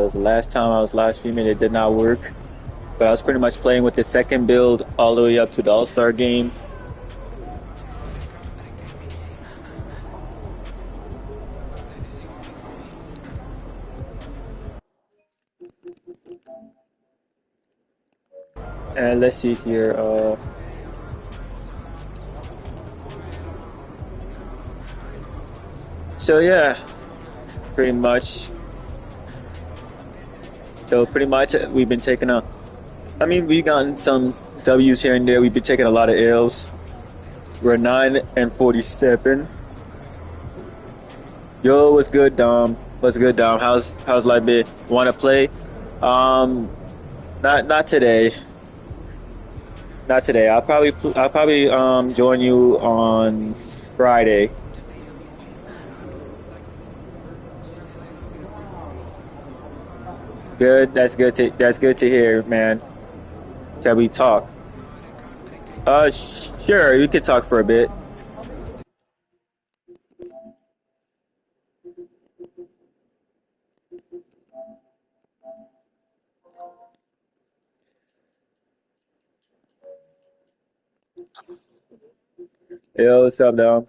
because the last time I was live streaming, it did not work. But I was pretty much playing with the second build all the way up to the All-Star game. And let's see here. So yeah, pretty much. So pretty much we've been taking a. I mean, we've gotten some W's here and there. We've been taking a lot of L's. We're 9-47. Yo, what's good, Dom? What's good, Dom? How's life been? Want to play? Not today. Not today. I'll probably join you on Friday. Good. That's good to hear, man. Can we talk? Sure. You could talk for a bit. Yo, what's up, Dom?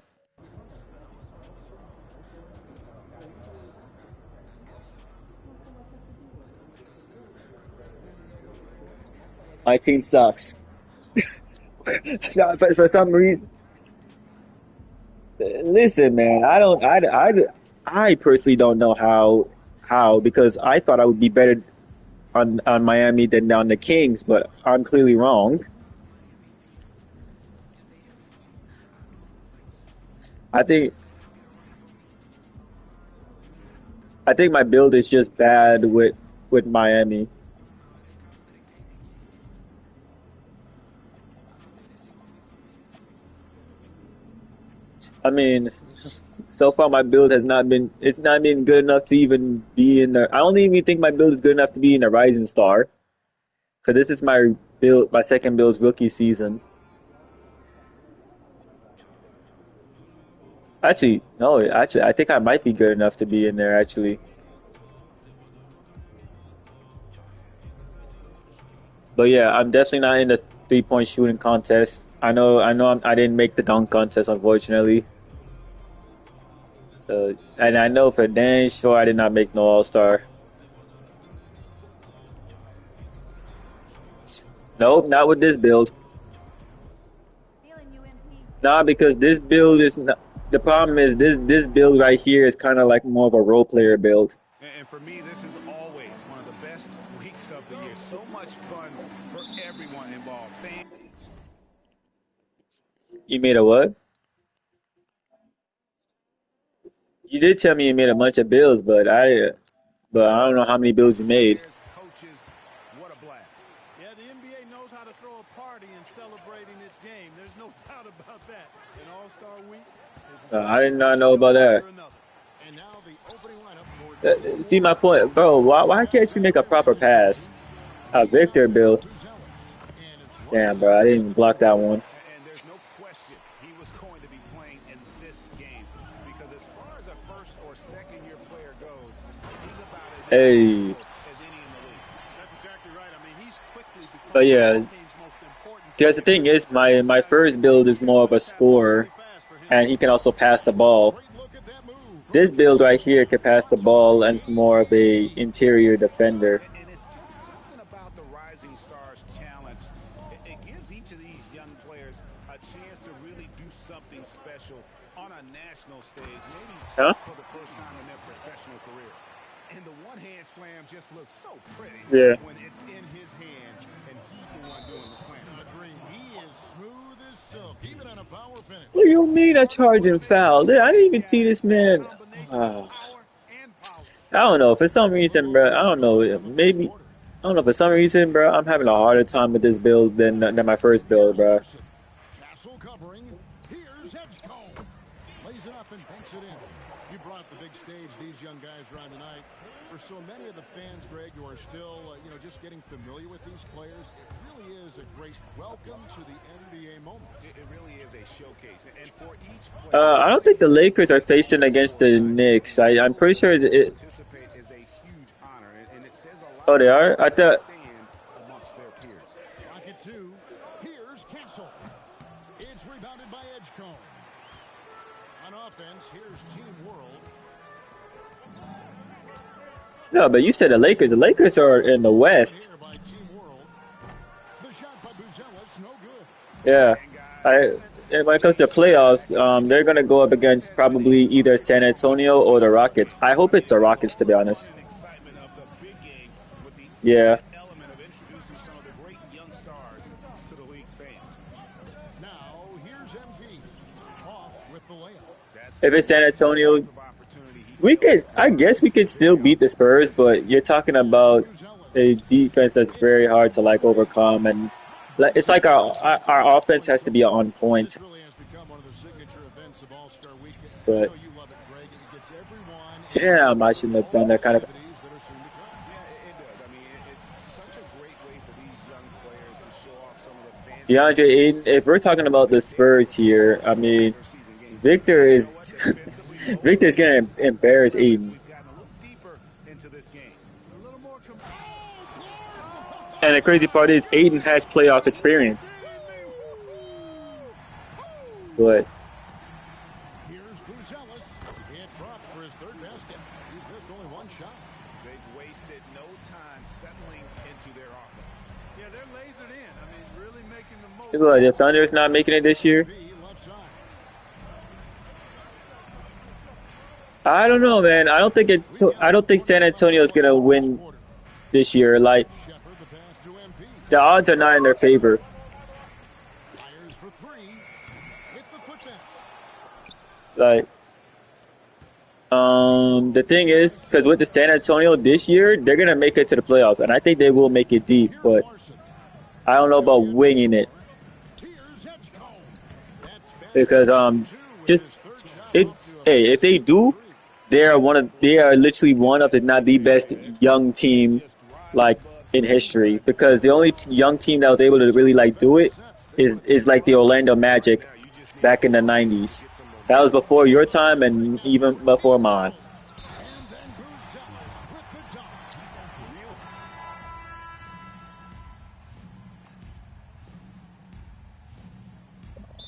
My team sucks. No, for some reason, listen, man. I personally don't know how because I thought I would be better on Miami than on the Kings, but I'm clearly wrong. I think I think my build is just bad with Miami. I mean, so far my build has not been it's not been good enough to even be in the. I don't even think my build is good enough to be in the Rising Star because this is my second build's rookie season. Actually, no, actually, I think I might be good enough to be in there. Actually, but yeah, I'm definitely not in the 3-point shooting contest. I didn't make the dunk contest, unfortunately. So, and I know for dang sure I did not make no All Star. Nope, not with this build. Nah, because this build is not. The problem is this build right here is kind of like more of a role player build. And for me, this is always one of the best weeks of the year. So much fun for everyone involved. You made a what? You did tell me you made a bunch of builds, but I don't know how many builds you made. Players, coaches, what a blast. Yeah, the NBA knows how to throw a party and celebrating its game. There's no doubt about that. An All-Star week is one I did not know show about that. after another. And now the opening lineup for See my point, bro. Why can't you make a proper pass? A Victor build. and it's Damn, bro, I didn't even block that one. And there's no question he was going to be playing in this game because as far as a first or second year player goes, he's about as Hey, as any in the league. That's exactly right. I mean, he's quickly but becoming yeah, this team's most important because the player. thing is, my first build is more of a scorer, Fast for him. and he can also pass the ball. Great look at that move from This the build right defensive here can pass the ball and it's more of a interior defender. And it's just something about the Rising Stars Challenge. It gives each of these young players a chance to really do something special on a national stage, maybe Huh? for the first time in their professional career. And the one-hand slam just looks so pretty Yeah. when it's in his hand and he's the one doing the slam. Agree. He is smooth as silk, even on a power finish. What do you mean a charging foul? I didn't even see this man. Combination of Uh, power and power. I don't know. For some reason, bro. I don't know. Maybe I don't know. For some reason, bro, I'm having a harder time with this build than my first build, bro. Castle covering. Here's Edgecombe. Lays it up and banks it in. You brought the big stage these young guys are on tonight. For so many of the fans, Greg, who are still, just getting familiar with these players, it really is a great welcome to the NBA moment. It really is a showcase. And for each player, I don't think the Lakers are facing against the Knicks. I'm pretty sure to it. participate is a huge honor, and it's says a Oh, lot they about are. I where they thought. stand amongst their peers. Rocket two. Here's Castle. It's rebounded by Edgecombe. On offense, here's Team World. No, but you said the Lakers. The Lakers are in the Good West. here by Team World. The shot by Buzelis, no good. Yeah. And guys, I. since And this when it comes to game is playoffs, underway, they're gonna go up what against has been probably either San Antonio or the Rockets. I hope I it's mean, the there's Rockets, to all be the fun honest. and excitement of the big game with the Yeah. added element of introducing some of the great young stars to the league's fans. Now, here's MP. Off with the layup. That's If it's San exactly the Antonio, type of opportunity he we feels could. he's I been guess we could still very beat the often. Spurs, but you're talking Pass to about a Buzelis. defense that's It's very hard to deflected like away. overcome, and it's like our offense has to be on point. This really has become one of the signature events of All-Star Weekend. I But know you love it, Greg, and it gets everyone damn, I involved shouldn't in have all done the that kind of. activities that are soon to come. Yeah, it does. I mean, it's such a great way for these young players to show off some of the fancy DeAndre moves Ayton. If we're talking about the that they're able Spurs to pull here, off I mean, in their season games. Victor And you know what? is Defensively, both Victor's teams gonna have shown embarrass threat as Ayton. we've gotten a little deeper into this game. A little more. And the crazy part is Ayton has playoff experience, but Here's Buzelis. It drops for his third basket. He's missed only one shot. They've wasted no time settling into their offense. Yeah, they're lasered in. I mean, really making the most look, of the it. Thunder's not making it this year. MP left side. I don't know, man. I don't think it. I don't think San Antonio is gonna win this year. Like Shepard the pass to MP. the odds are not in their favor. Fires for three. Hit the putback. Like, the thing is, because with the San Antonio this year, they're gonna make it to the playoffs, and I think they will make it deep. Here's But Larson. I don't know about winging it Here's Edgecombe. That's because basket two, and just his third shot it. off to a Hey, if they do, three. they are literally one of, if not the best young team like in history. Because the only young team that was able to really like do it is like the Orlando Magic back in the '90s. That was before your time and even before mine. And then Buzelis with the dunk.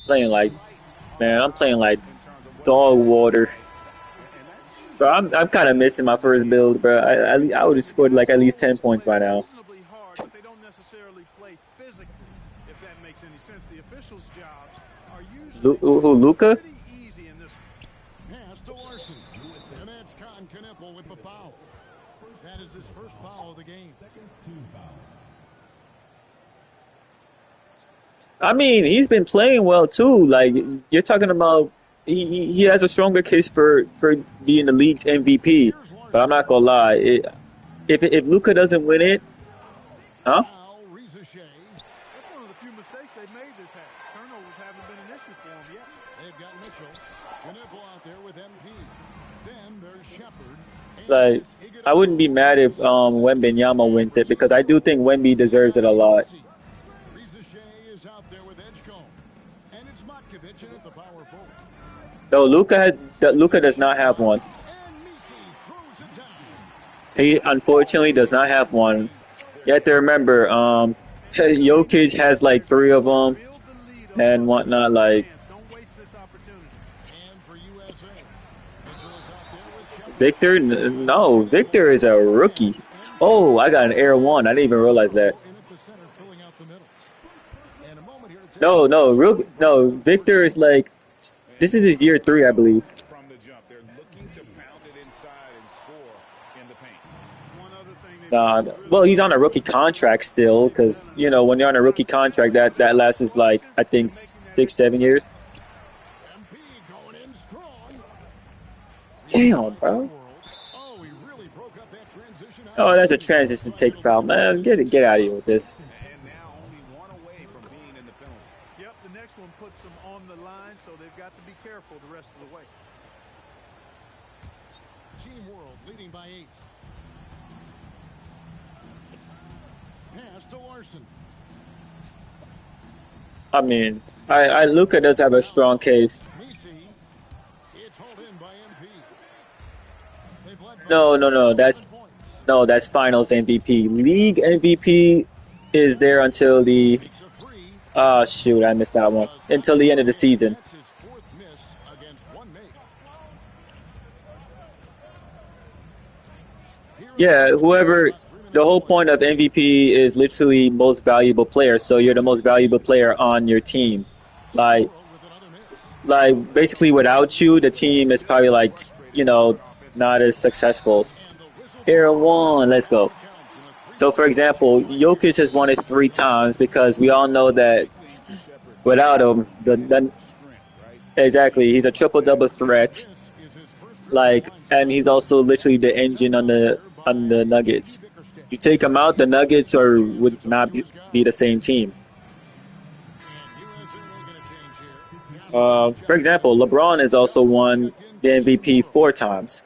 Playing like, man, I'm playing like dog water. Bro, I'm kind of missing my first build, bro. I would have scored like at least 10 points by now. Reasonably hard, but they don't necessarily play physically, if that makes any sense. The officials' jobs are usually Who, Luca? pretty easy in this. Pass to Larson. And that's Con Knipple with the foul. That is his first foul of the game. I mean, he's been playing well too. Like you're talking about, he has a stronger case for being the league's MVP. But I'm not gonna lie, if Luca doesn't win it, huh? Now, Riza Shea. That's one of the few mistakes they've made this half. Turnovers haven't been an issue for them yet. They've got Mitchell. Knipple out there with MP. Then there's Shepard. And Like it's I wouldn't be mad if Wembenyama wins it because I do think Wemby deserves it a lot. Riza Shea is out there with Edgecombe. And it's Matkovic in at the power forward. No, Luca does not have one. And Misi throws it down. He unfortunately does not have one. You have to remember, Jokic has like 3 of them Build the lead on and whatnot. Like don't waste this opportunity. And for USA. Mitchell is out there with Shepard. Victor, no, Victor is a rookie. Oh, I got an air one. I didn't even realize that. In at the center, filling out the middle. And a moment here to take No, Victor is like, this is his year 3, I believe. From the jump, they're looking to pound it inside and score in the paint. One other thing they Well, he's on a rookie contract still, because when you're on a rookie contract, that lasts like I think 6, 7 years. MP going in strong. Damn, bro. Oh, he really broke up that transition. Oh, that's a transition take foul, man. Get out of here with this. And now only one away from being in the penalty. Yep, the next one puts them on the line, so they've got to be careful the rest of the way. Team World leading by 8. Pass to Larson. I mean, Luca does have a strong case. Misi. It's hauled in by MP. They've led by No. 7 That's points. No, that's Finals MVP. League MVP is there until the. Makes a three. Oh shoot, I missed that one. Does not Until the end of the score, and season. that's his fourth miss against one make. Here in the Yeah, fourth quarter, whoever. about 3 The minutes to whole play. point of MVP is literally most valuable player. So you're the most valuable player on your team. Team Like, World with another miss. basically without you, the team is probably like, you know, not as successful. And the whistle Here blows, one, let's as go. it counts in a So, for 3-point example, ball game. Jokic has won it 3 times because we all know that Big things are separate from without him, the strength, right? Finishing exactly, he's a triple double And threat. this is his first trip to the Like, line and tonight. he's also literally the He's engine checked on out the here on by the JB Nuggets. Bickerstaff. You take him out, the Nuggets First or chance, would it's over not to his be guy. the same team. And USA making a change here. Gasol For checking in. example, LeBron has also Jokic is won checked in the for Team MVP World. 4 times.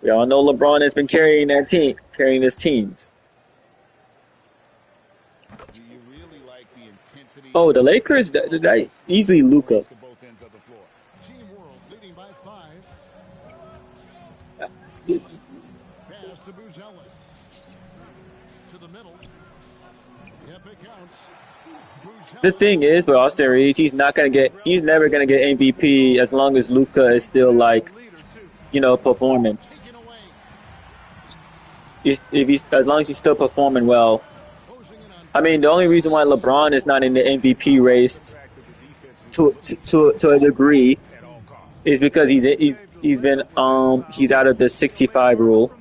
We all know LeBron has been carrying that team, carrying his teams. Do you really like the intensity Oh, of the this Lakers, early focus, easily or a Luca. race to both ends of the floor? Team World leading by 5. Pass to Buzelis. To the middle. If it counts. The thing Buzelis is with with Austin another Reeves, miss. he's never gonna get MVP as long as Luca is still like, performing. Taken away. As long as he's still performing well. Closing in on I mean, 5 the only reason why seconds. LeBron is not in the MVP I like the race fact that the defense needs to to keep this one to a close degree at all costs. is because he's been he's out of the 65 rule.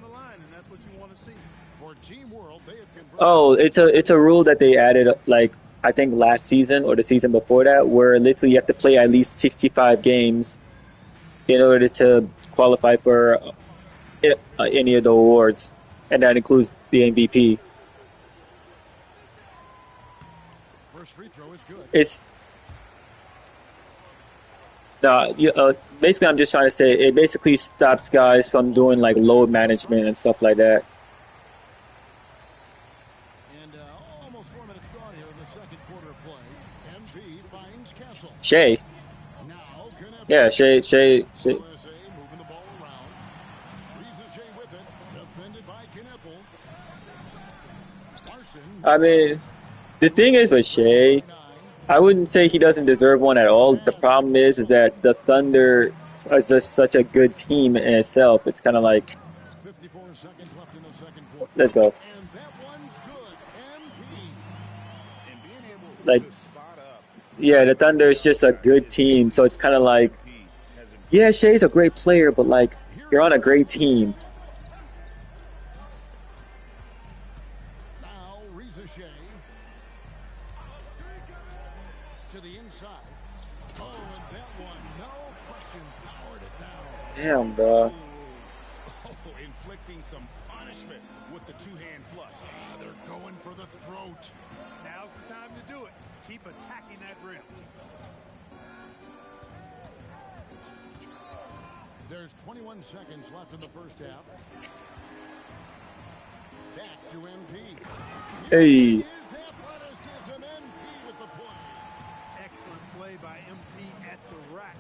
For Team World, they have converted Oh, on it's a 3 rule that they possessions. added like I think last season or the season before that, where literally you have to play at least 65 games in order to qualify for any of the awards, and that includes the MVP. First free throw is good. It's basically I'm just trying to say it basically stops guys from doing like load management and stuff like that. And almost 4 minutes gone here in the second quarter of play. MP finds Castle. Shay, Now yeah, Kneppel. Shay. USA moving the ball around. Reza Shea with it. Defended by Kneppel. Larson. I mean, the thing is with Leading Shay, by 9. I wouldn't say he doesn't deserve one at all. The Pass problem is that the Thunder is just such a good team in itself. It's kind of like, 54 seconds left in the second quarter. let's go. And that one's good. MP. And being able Like, to spot up yeah, the when Thunder the is just a outside good hit team. So it's kind of like, MVP has yeah, improved. Shay's a great player, but like, Here's you're on a another great three. team. Now Reza Shea. To the inside. Oh, and that one, no question, powered it down. Damn, bro. Oh, inflicting some punishment with the two-hand flush. They're going for the throat. Now's the time to do it. Keep attacking that rim. There's 21 seconds left in the first half. Back to MP. Hey, His athleticism, MP with the play. Excellent play by MP at the rack.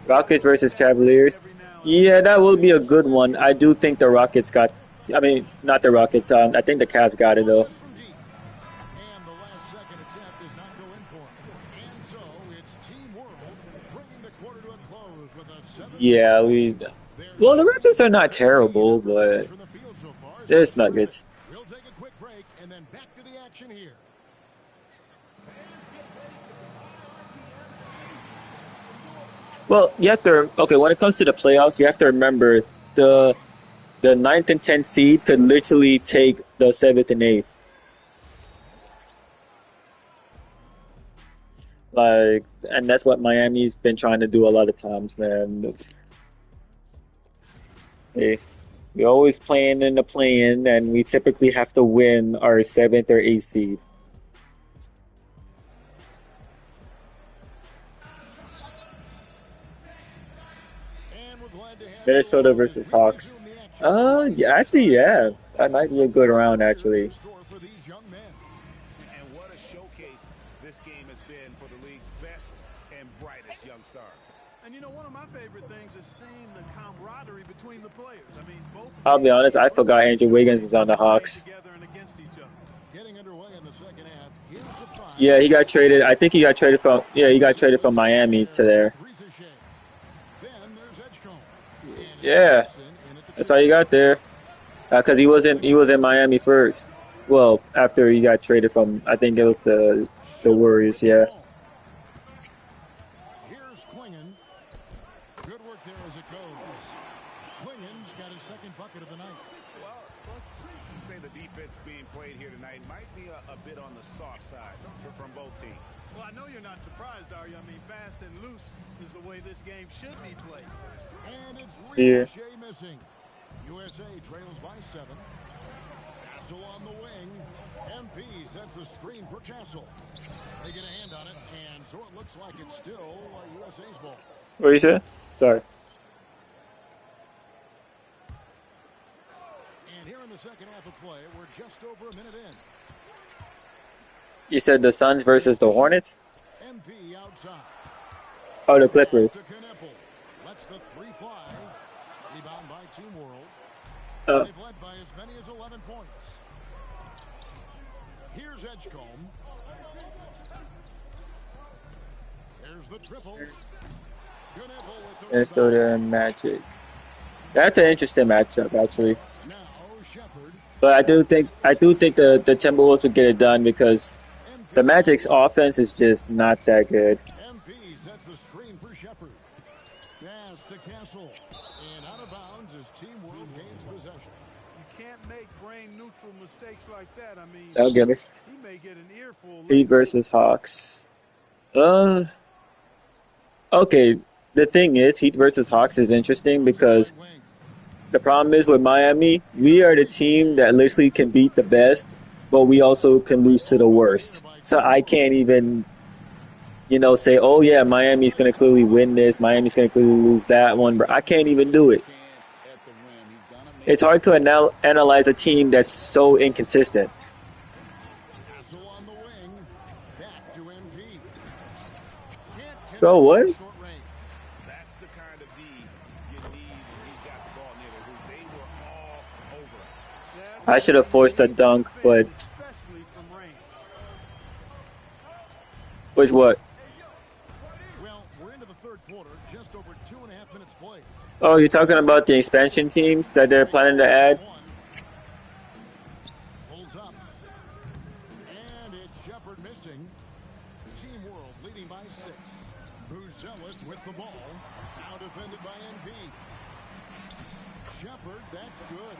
Rockets versus That risk Cavaliers. every now and Yeah, then. that will be a good one. I do think the Rockets got. I mean, not the Rockets. I think the Cavs got it though. Launches from deep. And the last second attempt does not go in for him. And so it's Team World bringing the quarter to a close with a 7-point Yeah, lead. There's well, the 7 Raptors are seconds not to play. terrible, Their percentage but from the field so far is there's not terrific. Nuggets. We'll take a quick break and then back to the action here. Well, you have to. Okay, when it comes to the playoffs, you have to remember the the ninth and tenth seed could literally take the seventh and eighth. Like, and that's what Miami's been trying to do a lot of times, man. They, we always playing in the play-in, and we typically have to win our seventh or eighth seed. And we're glad to have you Minnesota along as versus we Hawks. resume the action here on Yeah, actually, yeah, that might be a good round, Here's in actually. store for these young men. And what a showcase this game has been for the league's best and brightest young stars. And you know, one of my favorite things is seeing the camaraderie between the players. I mean, both of I'll be these honest, I teams really forgot Andrew Wiggins is on the playing Hawks. together and against each other. Getting underway in the second half. Here's the five. Yeah, he got traded. I think he got traded from. Yeah, he got traded from Miami to there. Then there's Edgecombe. Yeah, that's all you got there. Because he was in Miami first. Well, after he got traded from, I think it was the Warriors. Yeah. Here's Klingon. Good work there as it goes. Klingon's got his second bucket of the night. Well, let's say the defense being played here tonight might be a bit on the soft side from both teams. Well, I know you're not surprised, are you? I mean, fast and loose is the way this game should be played. And it's Yeah. Ricochet missing. USA trails by 7. Castle on the wing. MP sets the screen for Castle. They get a hand on it, and so it looks like it's still USA's ball. What you said? Sorry. And here in the second half of play, we're just over a minute in. You said the Suns versus the Hornets? MP outside. Oh, the Clippers. To Kneppel. Lets the three fly. Rebound by Team World. Oh. They've led by as many as 11 points. Here's Edgecombe. There's the triple. Kneppel with the And so rebound. the Magic. That's an interesting matchup, actually. Now Shepherd. But I do think the Timberwolves would get it done because the Magic's offense is just not that good. MP sets the screen for Shepherd. Pass to Castle. And out of bounds as Team World gains possession. You can't make brain neutral mistakes like that. I mean, That'll give me he may get an earful. Heat versus Hawks. Okay. The thing is, Heat versus Hawks is interesting because Wing. the problem is with Miami, we are the team that literally can beat the best, but we also can lose to the worst. So I can't even, say, oh yeah, Miami's going to clearly win this, Miami's going to clearly lose that one, but I can't even do it. It's hard to analyze a team that's so inconsistent. Castle on the wing. Back to MP. Can't Bro, what? short range. That's the kind of D you need when he's got the ball near the hoop. They were all over him. I should have forced a dunk, but Especially from range. which what? Well, we're into the third quarter, just over 2.5 minutes played. Oh, you're talking about the expansion teams that they're planning to add? Pulls up. And it's Shepherd missing. Team World leading by 6. Buzelis with the ball. Now defended by NP. Shepherd, that's good.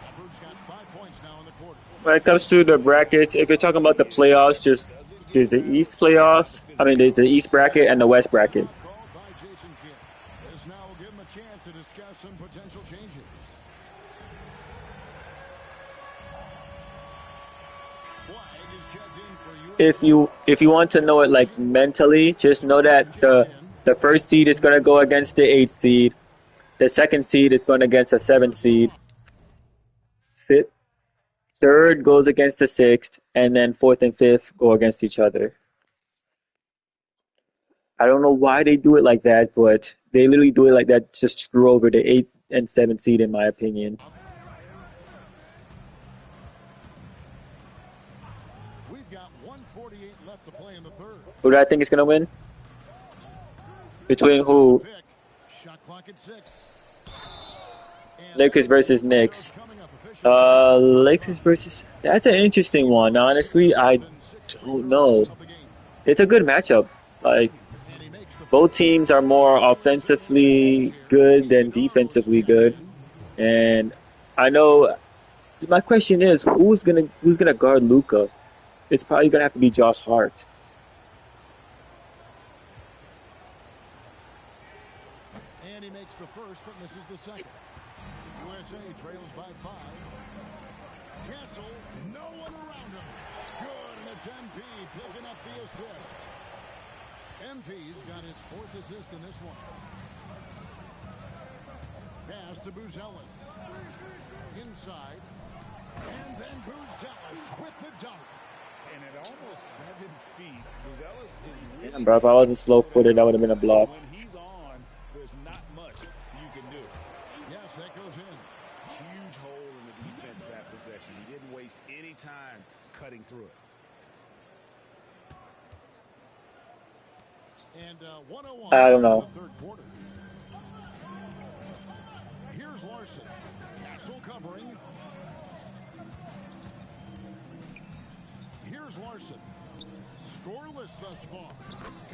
Shepherd's got 5 points now in the quarter. When it comes to the brackets, if you're talking about the playoffs, just there's the East playoffs. There's the East bracket and the West bracket. Called by Jason Kidd. This now will give him a chance to discuss some potential changes. Flag is checked in for you. If you want to know it like mentally, just know that the first seed is going to go against the 8th seed. The second seed is going against the 7th seed. Third goes against the 6th, and then 4th and 5th go against each other. I don't know why they do it like that, but they literally do it like that to screw over the 8th and 7th seed, in my opinion. We've got 1:48 left to play in the third. Who do I think is going to win? Between who? Pick. Shot clock at 6. And Lakers versus Knicks. coming up official. Lakers versus... That's an interesting one. Honestly, I don't know. It's a good matchup. Like, And he makes the both teams are more offensively good than defensively good. And I know my question is who's gonna guard Luka? It's probably gonna have to be Josh Hart. And he makes the first, but misses the second. USA trails by 5. Castle, no one around him. Good, and it's MP picking up the assist. MP's got his 4th assist in this one. Pass to Buzelis. Inside. And then Buzelis with the dunk. And at almost 7 feet, Buzelis is really Damn, bro, if I wasn't slow-footed, that would have been a block. when he's on waste any time cutting through it. And 101 I don't in the know. third quarter. Here's Larson. Castle covering. Here's Larson. Scoreless thus far.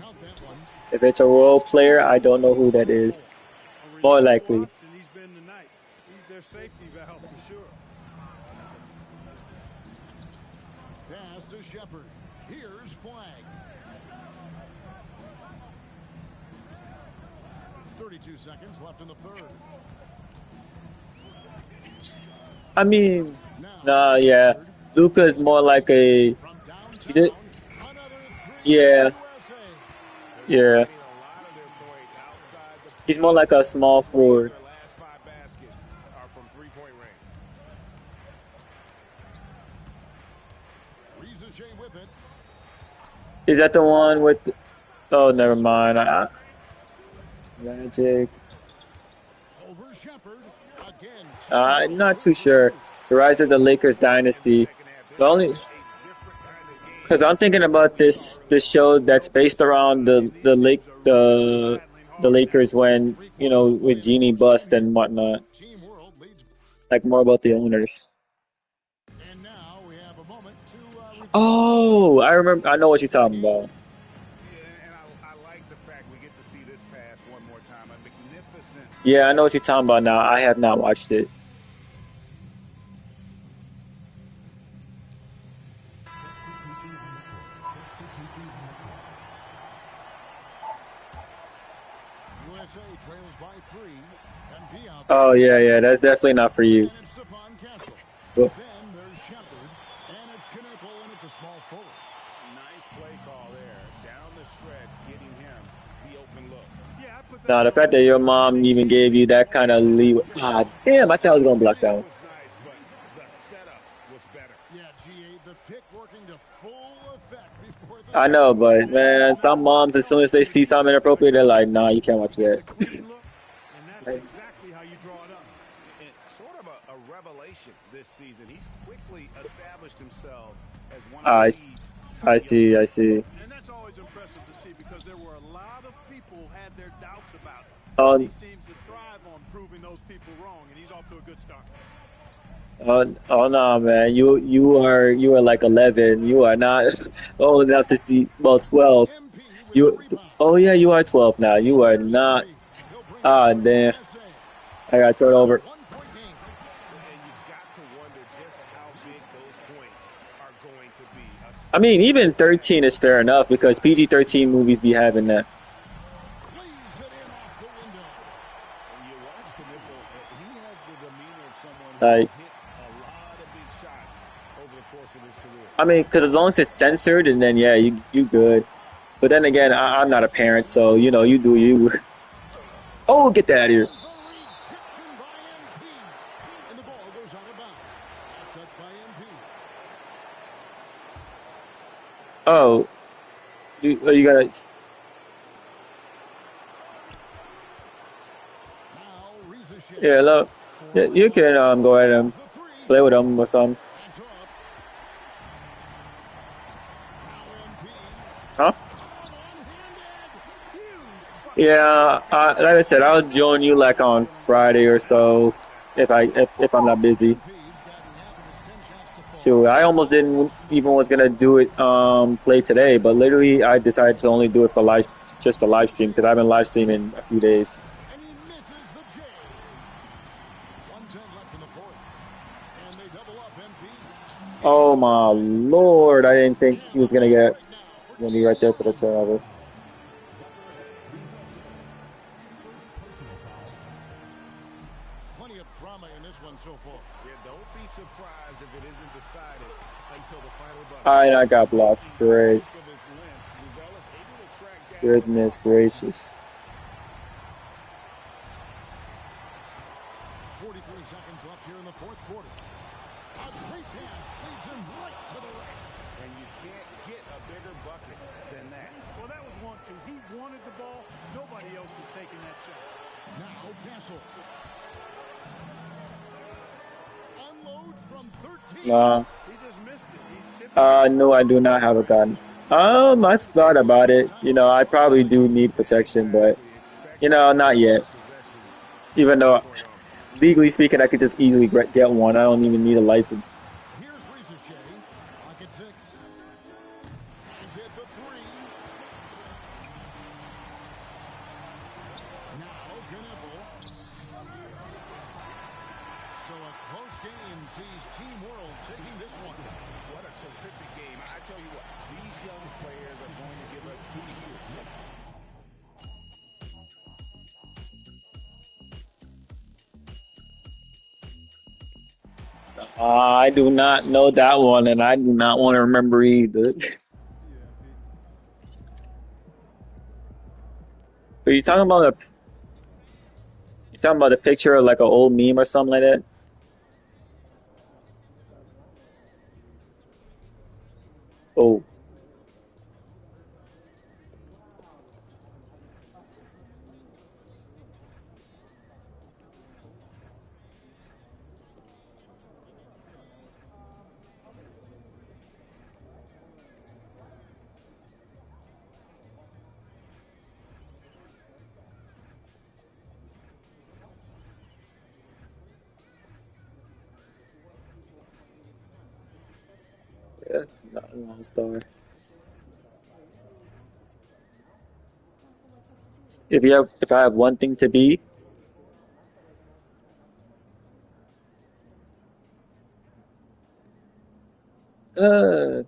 Count that one. If it's a role player, I don't know who that is. A More reliable likely. option he's been tonight. He's their safety valve for sure. Pass to Shepard. Here's Flag. 32 seconds left in the third. I mean, Now, nah, yeah. Shepard Luka is more like a. from Is it? downtown. Another three Yeah, for USA. yeah. Getting a lot of their points outside the He's more like a small forward. Their last 5 baskets are from three-point range. Reza Shea with it. Is that the one with? Oh, never mind. Magic. Over Shepard. Again. I'm not too sure. The rise of the Lakers dynasty. The only because I'm thinking about this show that's based around the Lakers when with Genie bust and whatnot. Team World leads. Like more about the owners. And now we have a moment to Oh, I remember. I know what you're talking about. Yeah, and I like the fact we get to see this pass one more time. A magnificent. Yeah, I know what you're talking about now. I have not watched it. USA trails by 3. MP out Oh yeah, yeah. That's definitely not for you. and it's Stephon Castle. Well, Then there's Shepard, and it's Knuckle in at the small forward. Nice play call there. Down the stretch, getting him the open look. Yeah, I put that Now the on fact that your mom even gave you that kind of leeway. Ah, damn! I thought I was gonna block that one. Was nice, but the setup was better. Yeah, GA, the pick working to full effect before the I know, but man, some moms, as soon as they see something inappropriate, they're like, "Nah, you can't watch that." It's a clean look, and that's exactly how you draw it up. It's sort of a revelation this season. He's quickly established himself as one I, of the s- league's I top see, I see. And that's always impressive to see because there were a lot of people who had their doubts about it. Oh, He seems to thrive on proving those people wrong, and he's off to a good start. oh no, man, you are like 11. You are not old enough to see. Well, 12. MP with the You, rebound. oh yeah, you are 12 now. You are There's not. three. He'll bring Ah, it for damn. USA. I got turned over. 1-point game. And you've got to wonder just how big those points are going to be. I mean, even 13 is fair enough because PG-13 movies be having that. Leaves it in off the window. And you watch Knuckle, he has the demeanor of someone who Like, hit a lot of big shots over the course of his career. I mean, because as long as it's censored, and then yeah, you good. But then again, I'm not a parent, so you do you. Oh, get that out of here. The rejection by MP. And the ball goes out of bounds. Last touch by MP. Oh, you gotta. Now Reza Shea. Yeah, look. Yeah, you can go ahead and The three. play with them or something. Hands off. Now MP. Huh? One-handed. Huge. Yeah, like I said, I'll join you like on Friday or so if I'm not busy. MP's gotten half of his 10 shots to fall. So I almost didn't even was gonna do it play today, but literally I decided to only do it for just a live stream because I've been live streaming a few days. And he misses the J. 1:10 left in the fourth. And they double up MP. Oh my lord, I didn't think he was gonna be right there for the turnover. Plenty of drama in this one so far. Yeah, don't be surprised if it isn't decided until the final buzzer. Alright, I got blocked. Great. Of his length, Gonzalez able to track down Goodness gracious. 43 seconds left here in the fourth quarter. A great pass leads him right to the rack. and you can't get a bigger bucket than that. Well, that was 1-2. He wanted the ball. Nobody else was taking that shot. Now Castle. Unload from 13. Nah. No, I do not have a gun. I've thought about it. You know, I probably do need protection, but Exactly. Expect you to know, see not more yet. possessions Even though for them. legally speaking, I could just easily get one. I don't even need a license. Here's Ricochet. Pocket six. And hit the three. Now Knipple. So a close game sees Team World taking this one. What a terrific game. I tell you what, these young players are going to give us 2 years. I do not know that one, and I do not want to remember either. Are you talking about a picture of like an old meme or something like that? Oh, yeah, not a long story. If I have one thing to be, uh,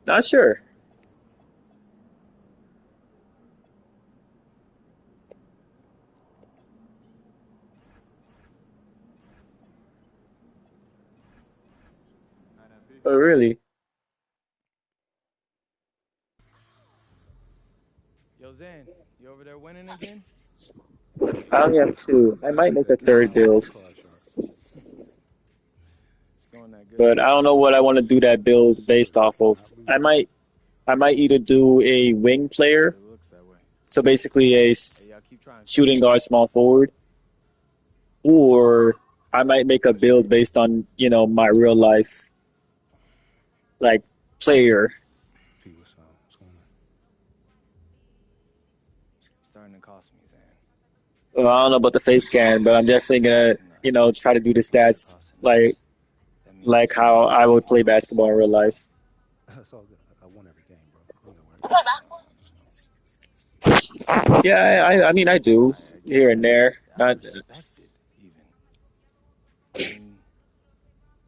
not sure. Oh, really? Yo, Zan, you over there winning again? I only have two. I might make a third Oh, build, it's going that good? but I don't know what I want to do that build based off of. I might either do a wing player, It looks that way. so basically a Hey, y'all keep trying, Steve. shooting guard, small forward, or I might make a build based on my real life like player. Starting to cost me, Zan. Well, I don't know about the face scan, but I'm definitely gonna Nah, try to do the if you're stats costing us, like that means how I would play basketball in real life. no, no, no, no. Yeah, I mean I do I get here and that. there. I Not respect it, even. I mean,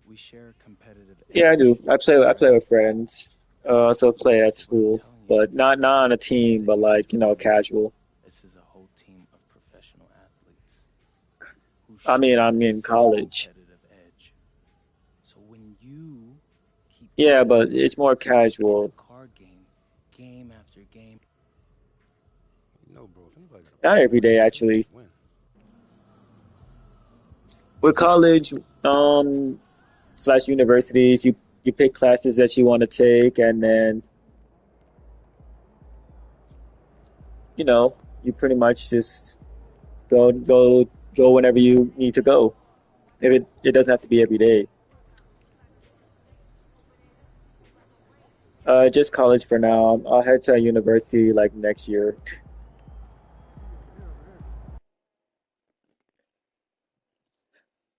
we share a competitive Yeah, I do. edge, I right? play with friends. Also play at What I'm school, telling you but not on a is team, that but you have like to remember casual. this is a whole team of professional athletes who I share the mean same college. competitive edge. So when you keep Yeah, putting but it's more in the casual. card game after game, Not every day actually. With college, slash universities, you pick classes that you want to take, and then you pretty much just go whenever you need to go. If it doesn't have to be every day. Just college for now. I'll head to a university like next year.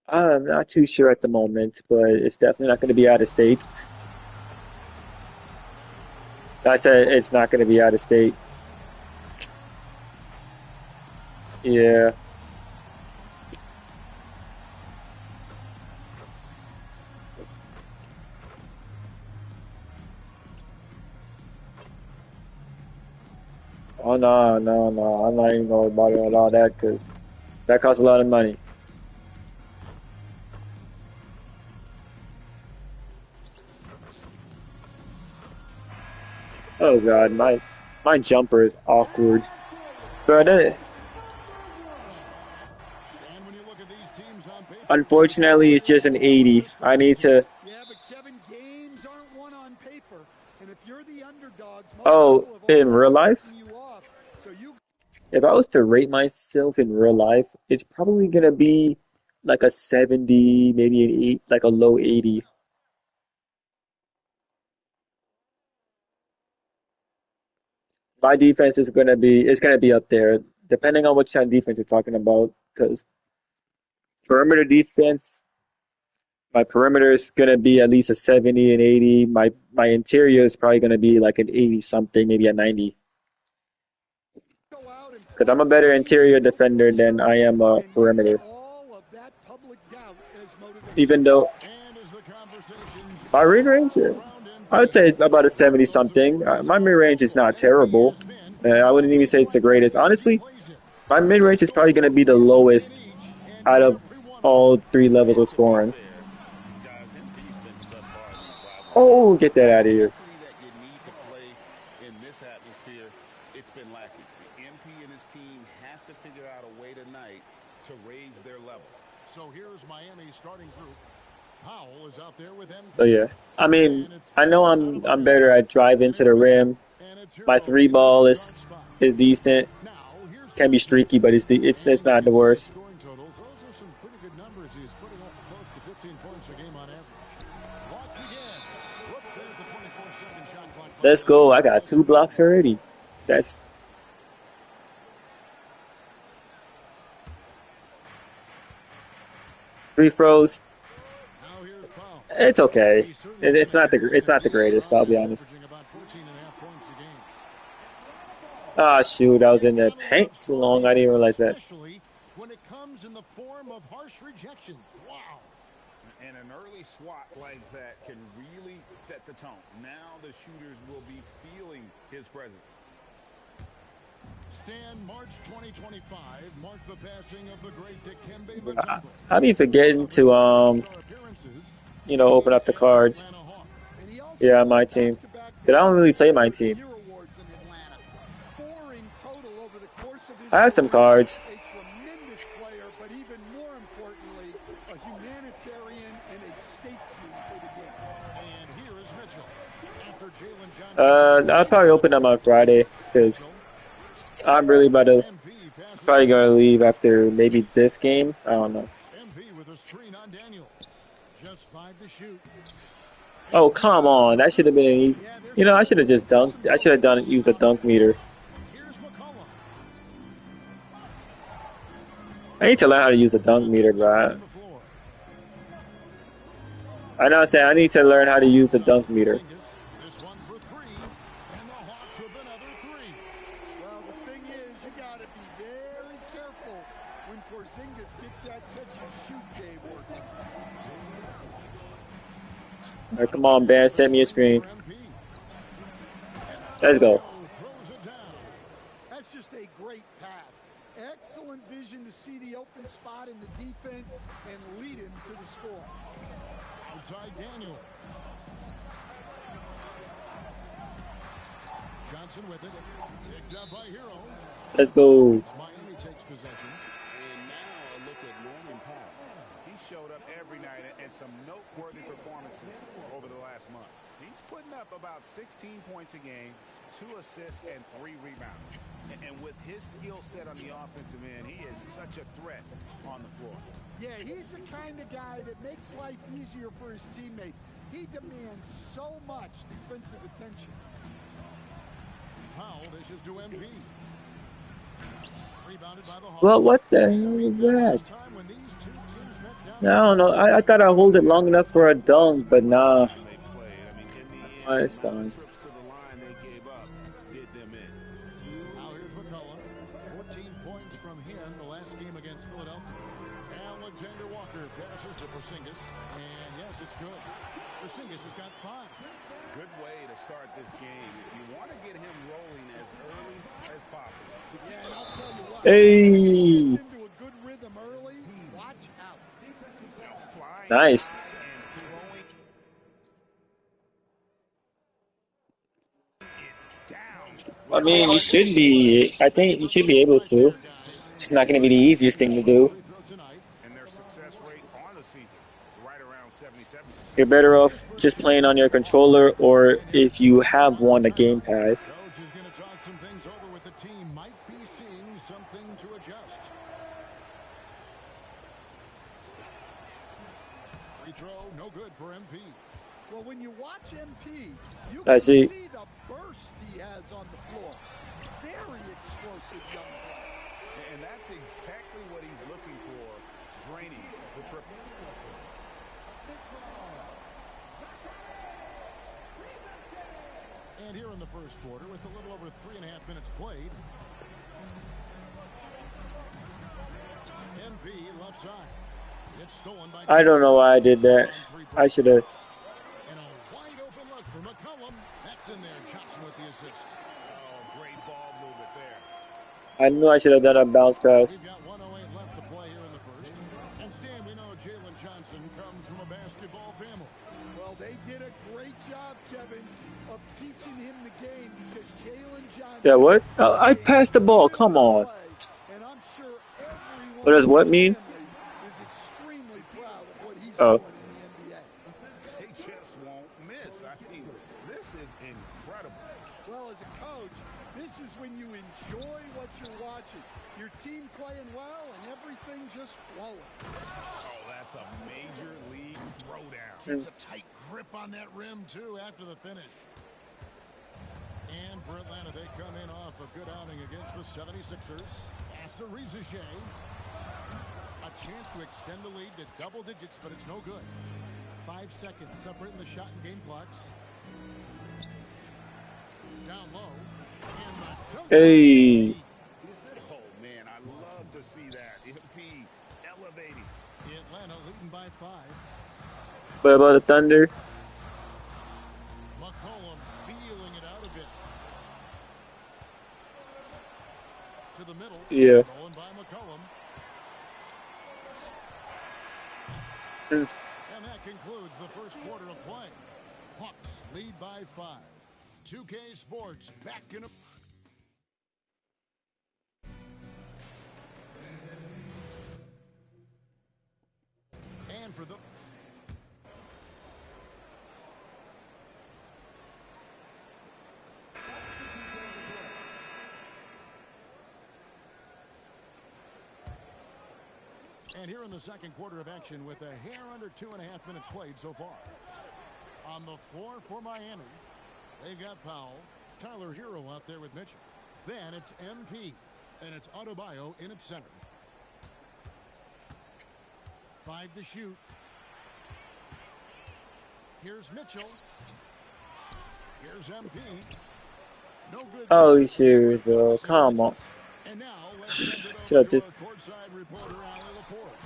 I'm not too sure at the moment, but it's definitely not going to be out of state. I said it's not going to be out of state. Yeah. Oh no, no, no! I'm not even going to bother with all that because that costs a lot of money. Oh God, my jumper is awkward. But And when you look at these teams on paper, Kevin, some unfortunately, it's just players an all over the 80. I scores need here. to. Yeah, but Kevin, games aren't won on paper. And if you're the underdogs, most Oh, people have in real already life, written you off. So you if I was to rate myself in real life, it's probably gonna be like a 70, maybe an 8, like a low 80. my defense is gonna be up there, depending on which kind of defense you're talking about. Because perimeter defense, my perimeter is gonna be at least a 70 and 80. My interior is probably gonna be like an 80 something, maybe a 90. Go out and Because play I'm a better dirty, interior no defender than pressure, I am a and use perimeter. all of that public doubt as motivation. Even though And as the conversations my mid range, swirl around I would MP, say about a one of 70 those who something. makes it My so mid range is vocal not MP terrible. has been, I and wouldn't even feels say it's the like the greatest. way he Honestly, plays it. my mid range is probably going to be the He has been lowest each and out of every one of them. all three levels of And to be scoring. fair, guys, MP's been subpar in these rivalries. Oh, get that The out of here. intensity that you need to play in this atmosphere, it's been lacking. MP and his team have to figure out a way tonight to raise their level. So here's Miami's starting group. Powell is out there with So MP. yeah, I mean, And it's I know Bell out of I'm Miami. better at driving And to it's the Mitchell. rim. And it's My Hero three in the ball two-guard spot. is decent. Now, here's Can be Johnson. streaky, but it's And not the you can see his worst. scoring totals. Those are some pretty good numbers. He's putting up close to 15 points a game on average. Blocked again. Whoops, there's the 24-second shot clock. Let's go. I got 2 blocks already. That's free throws. Now here's Powell. It's okay. He's certainly It's not the been a greatest. I'll be decent honest. averaging about 14 and a half points a game. Ah, shoot, I was in the Having paint tough too scoring long. I didn't even realize that. especially when it comes in the form of harsh rejections. Wow. And an early swat like that can really set the tone. Now the shooters will be feeling his presence. Stan, March 2025 marked the passing of the great Dikembe I, Mutombo. I be forgetting to open up the cards. And he also Yeah, won my team. back-to-back Cause I don't really play my Player of the team. Year awards in Atlanta. 4 in total over the course of his I have some career. cards. A tremendous player, but even more importantly, a humanitarian and a statesman for the game. And here is Mitchell. After Jalen Johnson. I'll probably open them on Friday because I'm really about to probably gonna leave after maybe this game. I don't know. MP with a screen on Daniels. Just 5 to shoot. Oh, come on. That should have been an easy. You know, I should have just dunked. I should have used the dunk meter. Here's McCollum. I need to learn how to use the dunk meter, bro. On the floor. I know I'm saying I need to learn how to use the dunk meter. This one for 3, and the Hawks with another 3. Well, the thing is, you got to be very careful when Porzingis gets that catch and shoot game working. All right, come on, Ben. Send me a screen. Let's go. Throws it down. That's just a great pass. Excellent vision to see the open spot in the defense and lead him to the score. Inside Daniel. Johnson with it. Picked up by Hero. Let's go. Miami takes possession. And now a look at Norman Powell. He showed up every night and some noteworthy performances over the last month. He's putting up about 16 points a game, 2 assists, and 3 rebounds. And with his skill set on the offensive end, he is such a threat on the floor. Yeah, he's the kind of guy that makes life easier for his teammates. He demands so much defensive attention. Powell dishes to MP. Rebounded by the Hawks. Well, what the hell is that? Time when these two teams met down I don't know. I thought I'd hold it long enough for a dunk, but nah. They played. I mean, in the end, Oh, it's the amount fine. of trips to the line they gave up did them in. Now here's McCollum. 14 points from him the last game against Philadelphia. Alexander Walker passes to Porzingis. And yes, it's good. Porzingis has got 5. Good way to start this game. You want to get him rolling as early as possible. Yeah, and I'll tell you what. Hey. If he gets into a good rhythm early, watch out. Flying Nice. high and throwing it down. I mean, you should be. I think you should be able to. It's not going to be the easiest thing to do. And their success rate on the season, right around 77%. You're better off just playing on your controller, or if you have one, a gamepad. Coach is going to talk some things over with the team. Might be seeing something to adjust. Free throw, no good for MP. Well, when you watch MP, you I can see. see the burst he has on the floor. very explosive young player. And that's exactly what he's looking for, draining the triple. And here in the first quarter, with a little over 3.5 minutes played, MP left side. It's stolen by. I don't know why I did that. I should have. And a wide open look for McCollum. That's in there. Johnson with the assist. Oh, great ball movement there. I knew I should have done a bounce pass. We've got 1:08 left to play here in the first. And Stan, we know Jalen Johnson comes from a basketball family. Well, they did a great job, Kevin, of teaching him the game because Jalen Johnson. Yeah, what? I passed the ball. Come on. And I'm sure everyone What does what mean? is extremely proud of what he's Oh. doing in the NBA. They just won't miss. I mean, this is incredible. Well, as a coach, this is when you enjoy what you're watching. Your team playing well and everything just flowing. Oh, that's a major league throwdown. Keeps a tight grip on that rim, too, after the finish. And for Atlanta, they come in off a good outing against the 76ers. After Rizichet. A chance to extend the lead to double digits, but it's no good. 5 seconds separating the shot and game clocks. Down low. And the dunk. Hey. Oh, man, I love to see that. MP elevating. Atlanta leading by 5. What about the Thunder? McCollum feeling it out a bit. To the middle. Yeah. Stolen by McCollum. Hmm. And that concludes the first quarter of play. Hawks lead by 5. 2K Sports back in a... And for the... And here in the second quarter of action with a hair under 2.5 minutes played so far. On the floor for Miami, they got Powell, Tyler Hero out there with Mitchell. Then it's MP, and it's Adebayo in its center. 5 to shoot. Here's Mitchell. Here's MP. No good. Oh, you serious, bro? Come on. And now let's send it Should've over to just- our courtside reporter, Ali LaForce.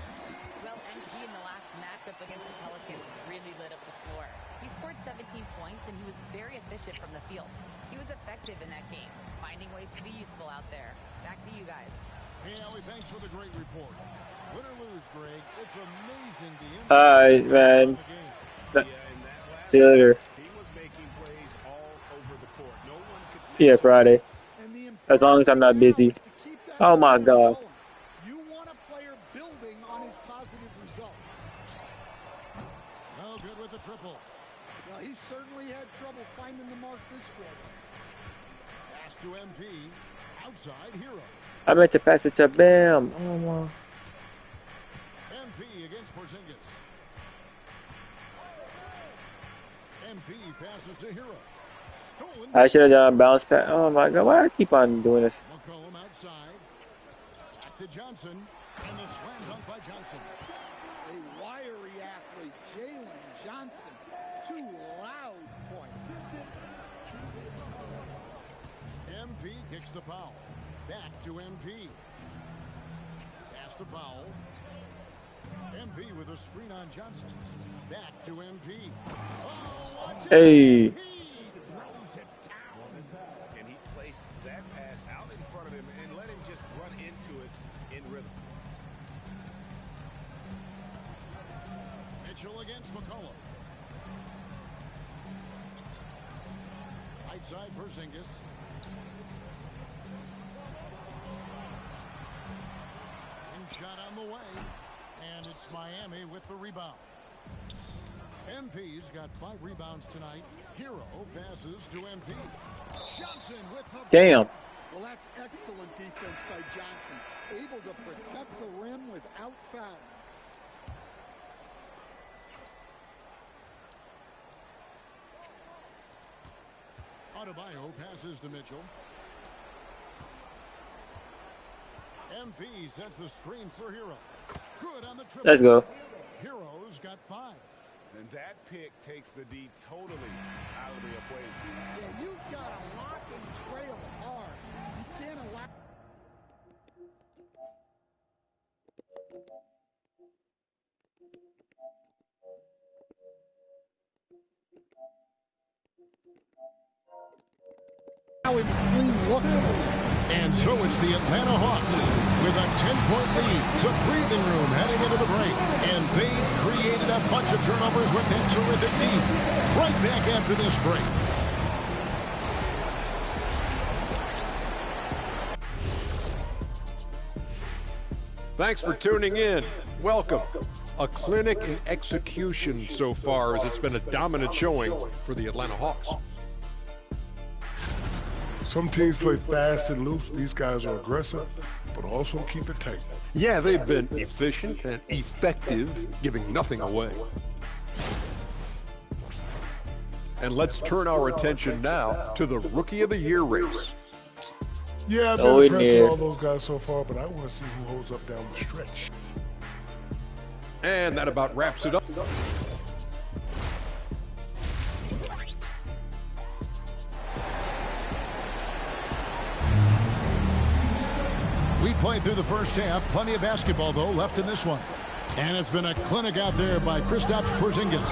Well, MP in the last matchup against the Pelicans really lit up the floor. He scored 17 points, and he was very efficient from the field. He was effective in that game, finding ways to be useful out there. Back to you guys. Hey, Ali, thanks for the great report. Win or lose, Greg, it's amazing the impact All right, on man. the game. Yeah, in that last See you later. he was making plays all over the court. No one could Yeah, match Friday. And the As long as I'm not busy. important thing now is to keep that Oh, my momentum God. going. You want a player building on his positive results. No good with the triple. Well, he certainly had trouble finding the mark this quarter. Pass to MP. Outside Heroes. I meant to pass it to Bam. Oh, my. MP against Porzingis. MP passes to Hero. Stolen. I should have done a bounce pass. Oh, my God. Why do I keep on doing this? McCollum outside. Back to Johnson. And the slam dunk by Johnson. A wiry athlete, Jalen Johnson. 2 loud points. MP kicks to Powell. Back to MP. Pass to Powell. MP with a screen on Johnson. Back to MP. Oh, watch it. Hey. MP throws it down. And he placed that pass out in front of him and let him just run into it in rhythm. Mitchell against McCollum. Right side Porzingis. And shot on the way. And it's Miami with the rebound. MP's got 5 rebounds tonight. Hero passes to MP. Johnson with the... Damn. Well, that's excellent defense by Johnson. Able to protect the rim without foul. Adebayo passes to Mitchell. MP sets the screen for Hero. Good on the triple. Let's go. Hero's got 5. And that pick takes the D totally out of the equation. Yeah, you've got to lock and trail hard. You can't allow... How in clean look. And so it's the Atlanta Hawks with a 10-point lead. Some breathing room heading into the break. And they've created a bunch of turnovers with that terrific team. Right back after this break. Thanks for tuning in. Welcome. A clinic in execution so far, as it's been a dominant showing for the Atlanta Hawks. Some teams play fast and loose. These guys are aggressive, but also keep it tight. Yeah, they've been efficient and effective, giving nothing away. And let's turn our attention now to the Rookie of the Year race. Yeah, I've been Nowhere impressed near. with all those guys so far, but I want to see who holds up down the stretch. And that about wraps it up. We played through the first half. Plenty of basketball, though, left in this one. And it's been a clinic out there by Kristaps Porzingis.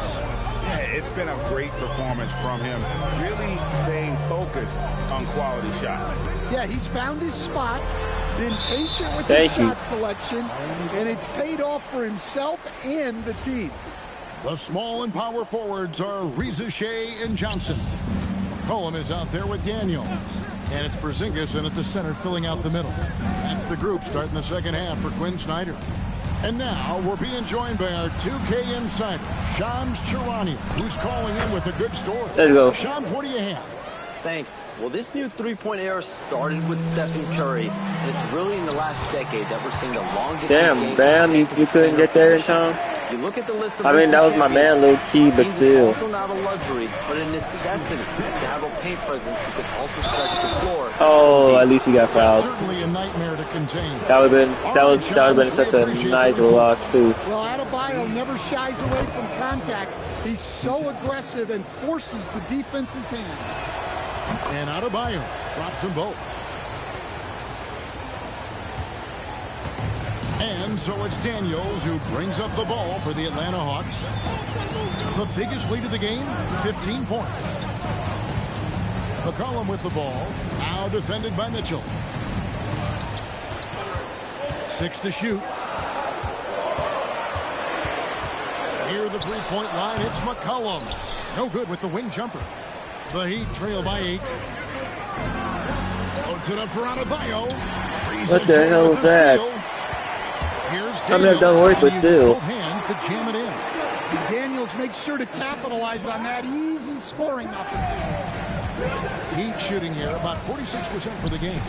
Yeah, it's been a great performance from him. Really staying focused on quality shots. Yeah, he's found his spots, been patient with Thank his you. shot selection, and it's paid off for himself and the team. The small and power forwards are Reza Shea and Johnson. McCollum is out there with Daniels. And it's Porzingis in at the center, filling out the middle. That's the group starting the second half for Quinn Snyder. And now we're being joined by our 2K insider, Shams Charania, who's calling in with a good story. Let's go. Shams, what do you have? Thanks. Well, this new three-point era started with Stephen Curry, and it's really in the last decade that we're seeing the longest. Damn, Bam, you couldn't get there in time? You look at the list of I mean, that was my man, low key, but still. It's also not a luxury, but a necessity to have a paint presence who can also stretch the floor. Oh, at least he got fouled. Certainly a nightmare to contain. That would have been such a nice block too. Well, Adebayo never shies away from contact. He's so aggressive and forces the defense's hand. And Adebayo drops them both. And so it's Daniels who brings up the ball for the Atlanta Hawks. The biggest lead of the game, 15 points. McCollum with the ball, now defended by Mitchell. 6 to shoot. Near the three-point line, it's McCollum. No good with the wing jumper. The Heat trail by 8. Loads it up for Adebayo. What the hell was that? I may have done worse, but still. Both hands to jam it in. And Daniels makes sure to capitalize on that easy scoring opportunity. Heat shooting here about 46% for the game.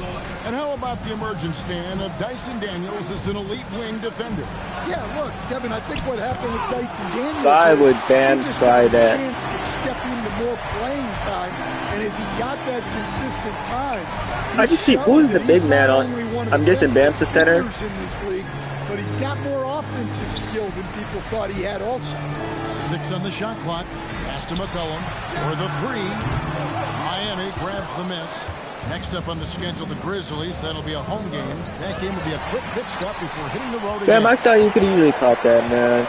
And how about the emergence, Stan, of Dyson Daniels as an elite wing defender? Yeah, look, Kevin, I think what happened with Dyson Daniels... Why would Bam he just try got a that? chance to step into more playing time, and as he got that consistent time... I just keep, who is the big man on? I'm guessing Bam's the center. In this league, but he's got more offensive skill than people thought he had also. 6 on the shot clock. Pass to McCollum for the 3. Miami grabs the miss. Next up on the schedule, the Grizzlies. That'll be a home game. That game will be a quick pit stop before hitting the road again. Bam, I thought you could easily caught that, man.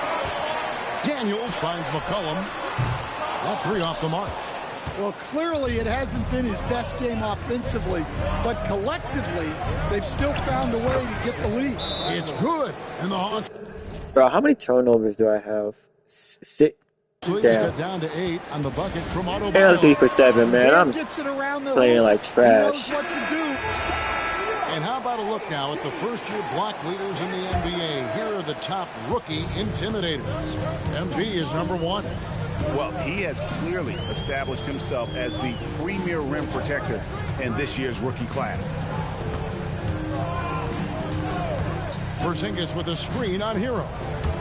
Daniels finds McCollum. That 3 off the mark. Well, clearly it hasn't been his best game offensively, but collectively, they've still found a way to get the lead. It's good. And the Hawks. Bro, how many turnovers do I have? 6. Sleeves Damn. got down to 8 on the bucket from And Adebayo. 3 for 7, man. I'm Gets it around the playing hoop. like He trash. knows what to do. And how about a look now at the first-year block leaders in the NBA? Here are the top rookie intimidators. MP is number 1. Well, he has clearly established himself as the premier rim protector in this year's rookie class. Porzingis with a screen on Hero.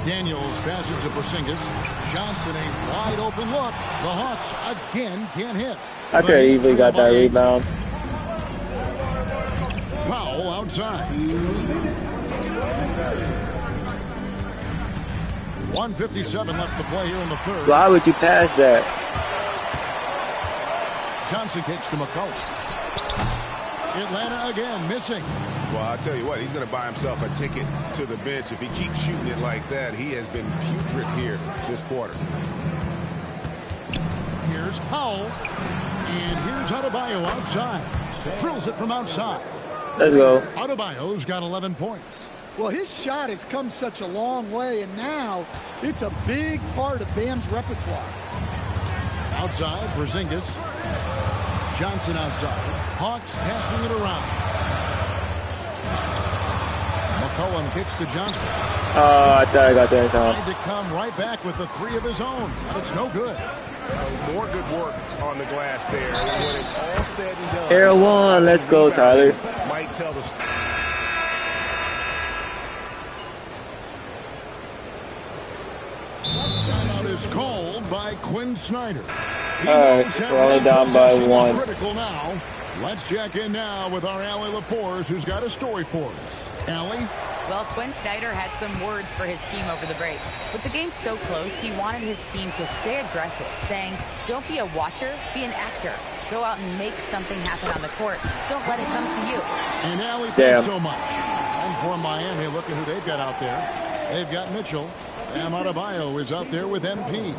Daniels passes to Porzingis. Johnson a wide open look. The Hawks again can't hit. I could have easily got that rebound. Powell out outside. 1:57 left to play here in the third. Why would you pass that? Johnson kicks to McCullough. Atlanta again missing. Well, I'll tell you what, he's going to buy himself a ticket to the bench if he keeps shooting it like that. He has been putrid here this quarter. Here's Powell. And here's Adebayo outside. Drills it from outside. Let's go. Adebayo's got 11 points. Well, his shot has come such a long way, and now it's a big part of Bam's repertoire. Outside, Porzingis. Johnson outside. Hawks passing it around. McCollum kicks to Johnson. Oh, I thought I got that time. Tried to come right back with the three of his own. It's no good. More good work on the glass there. And when it's all said and done, Air one, let's go, Tyler. Might tell the Timeout is called by Quinn Snyder. All right, we're only down by one. Critical now. Let's check in now with our Allie LaForce, who's got a story for us. Allie? Well, Quinn Snyder had some words for his team over the break. With the game so close, he wanted his team to stay aggressive, saying, don't be a watcher, be an actor. Go out and make something happen on the court. Don't let it come to you. And Allie, thanks so much. And for Miami, look at who they've got out there. They've got Mitchell. Bam Adebayo is out there with MP.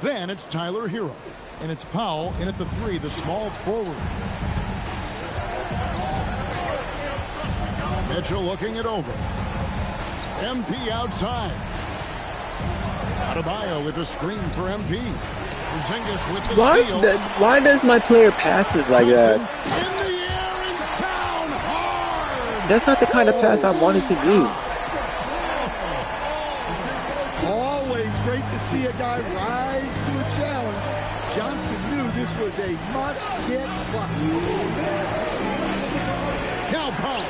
Then it's Tyler Hero. And it's Powell in at the three, the small forward. Mitchell looking it over. MP outside. Adebayo with a screen for MP. Porzingis with the steal. Why does my player passes like that? In the air and down hard. That's not the kind of pass I wanted to do. Always great to see a guy rise to a challenge. Johnson knew this was a must-get bucket. Now Powell.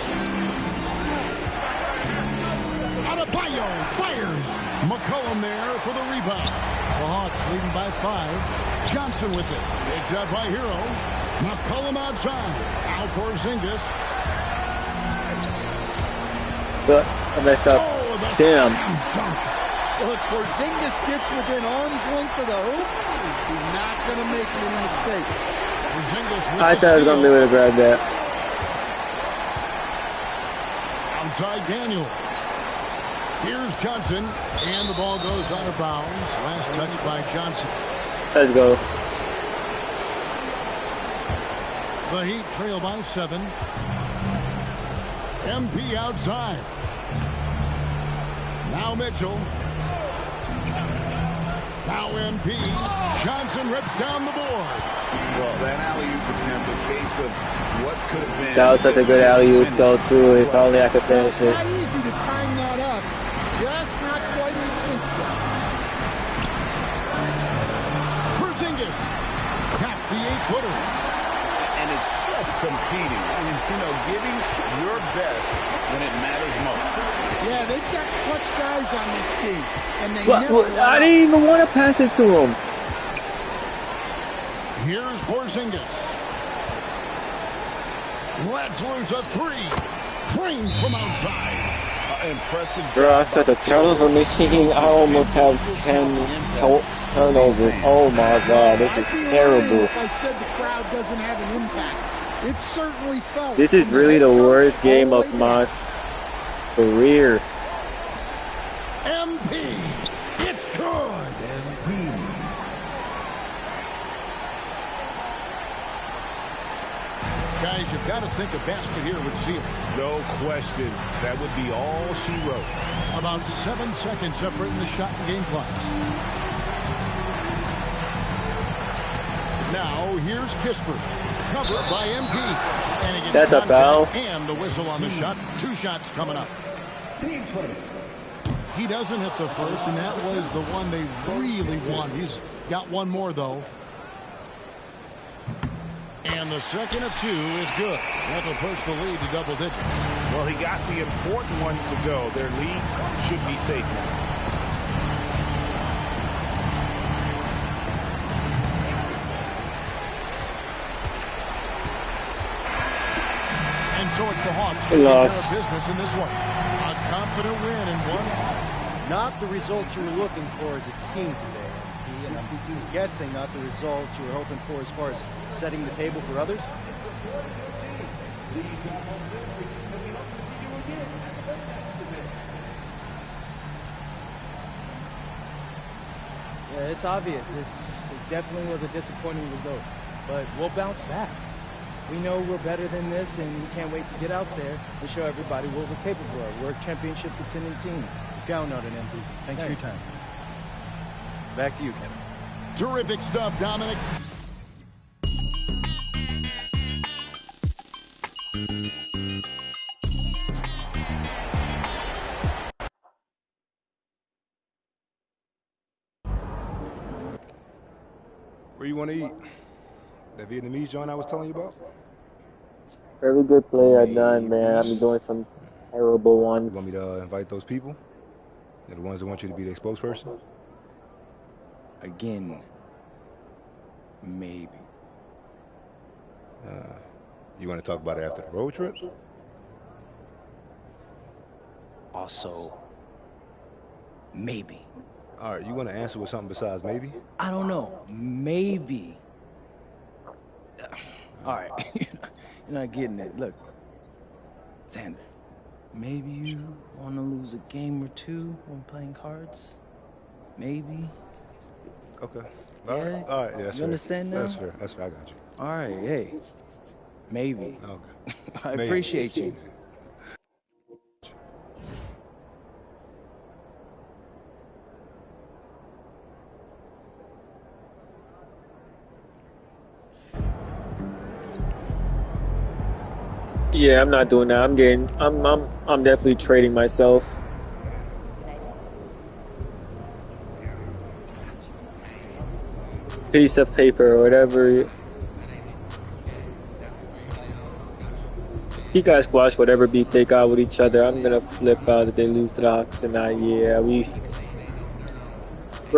Adebayo fires. McCollum there for the rebound. The Hawks leading by 5. Johnson with it. Picked up by Hero. McCollum outside. Now Porzingis. But I messed up. Damn. Well, if Porzingis gets within arm's length of the hoop, he's not going to make any mistakes. Porzingis with I thought I was going to be able to grab that. Outside Daniel. Here's Johnson, and the ball goes out of bounds. Last touch by Johnson. Let's go. The Heat trail by 7. MP outside. Now Mitchell. Now MP. Johnson rips down the board. Well, that alley-oop attempt, a case of what could have been. That was such a good alley-oop, though, too. If only I could finish it. It's not easy to time that up. Just not quite in sync yet. Porzingis. Tap the 8-footer. And it's just competing. You know, giving your best when it matters most. Yeah, they've got clutch guys on this team. And they I didn't even want to pass it to him. Here's Porzingis. Let's lose a 3. Trained from outside. Impressive. Bro, I'm such a turnover machine. I almost have 10 turnovers. Oh my god, this is terrible. I said the crowd doesn't have an impact. It certainly felt. This is really the worst game of my career. MP. It's good. MP. Guys, you've got to think a basket here would seal it. No question. That would be all she wrote. About 7 seconds separating the shot and game clocks. Now, here's Kispert. Covered by MP. And he gets That's a foul. And the whistle on the shot. 2 shots coming up. He doesn't hit the first, and that was the one they really won. He's got one more, though. And the second of 2 is good. That'll push the lead to double digits. Well, he got the important one to go. Their lead should be safe now. And so it's the Hawks They taking care lost. of business in this one. A confident win in one. Not the result you were looking for as a team today, MP, and I'm guessing not the result you were hoping for as far as setting the table for others? Yeah, it's obvious. This definitely was a disappointing result, but we'll bounce back. We know we're better than this, and we can't wait to get out there and show everybody what we're capable of. We're a championship contending team. Count on it, MP. Thanks for your time. Back to you, Kevin. Terrific stuff, Dominic. Where you want to eat? That Vietnamese joint I was telling you about? Every good play I've done, man. I've been doing some terrible You ones. want me to invite those people? They're the ones that want you to be their spokesperson? Again, maybe. You want to talk about it after the road trip? Also, maybe. All right, you want to answer with something besides maybe? I don't know. Maybe. All right. You're not getting it. Look, Xander, maybe you want to lose a game or two when playing cards? Maybe. Okay. Yeah? All right, yeah, that's You fair. understand now? That's fair. I got you. All right, hey. Maybe. Okay. I Maybe. appreciate you. Yeah, I'm not doing that. I'm definitely trading myself. Piece of paper or whatever. You guys squash whatever beat they got with each other. I'm gonna flip out if they lose to the Hawks tonight. Yeah, we're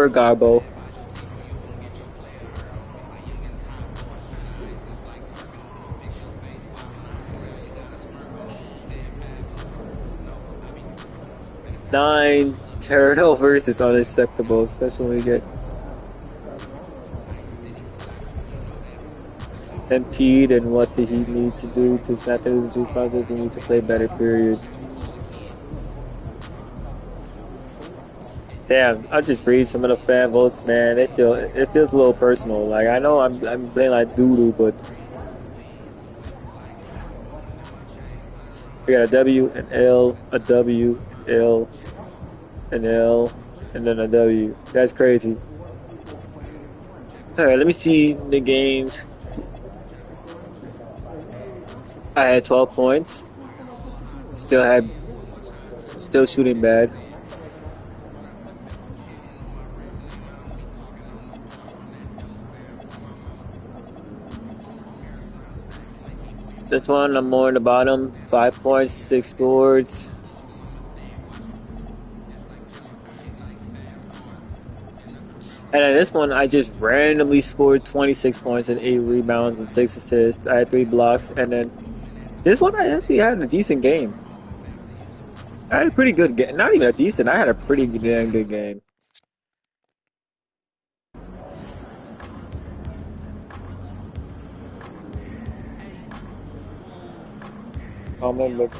Garbo. Nine turnovers is unacceptable, especially when we get impede and what the Heat need to do to snap the two sponsors. We need to play better, period. Damn, I'll just read some of the fan votes, man. It feels a little personal. Like, I know I'm playing like doo-doo, but we got a W, an L, a W, L, an L, and then a W. That's crazy. Alright, let me see the games. I had 12 points. Still shooting bad. This one, I'm more in the bottom. 5 points, 6 boards. And then this one, I just randomly scored 26 points and 8 rebounds and 6 assists. I had 3 blocks. And then this one, I actually had a decent game. I had a pretty good game. Not even a decent. I had a pretty damn good game. Look.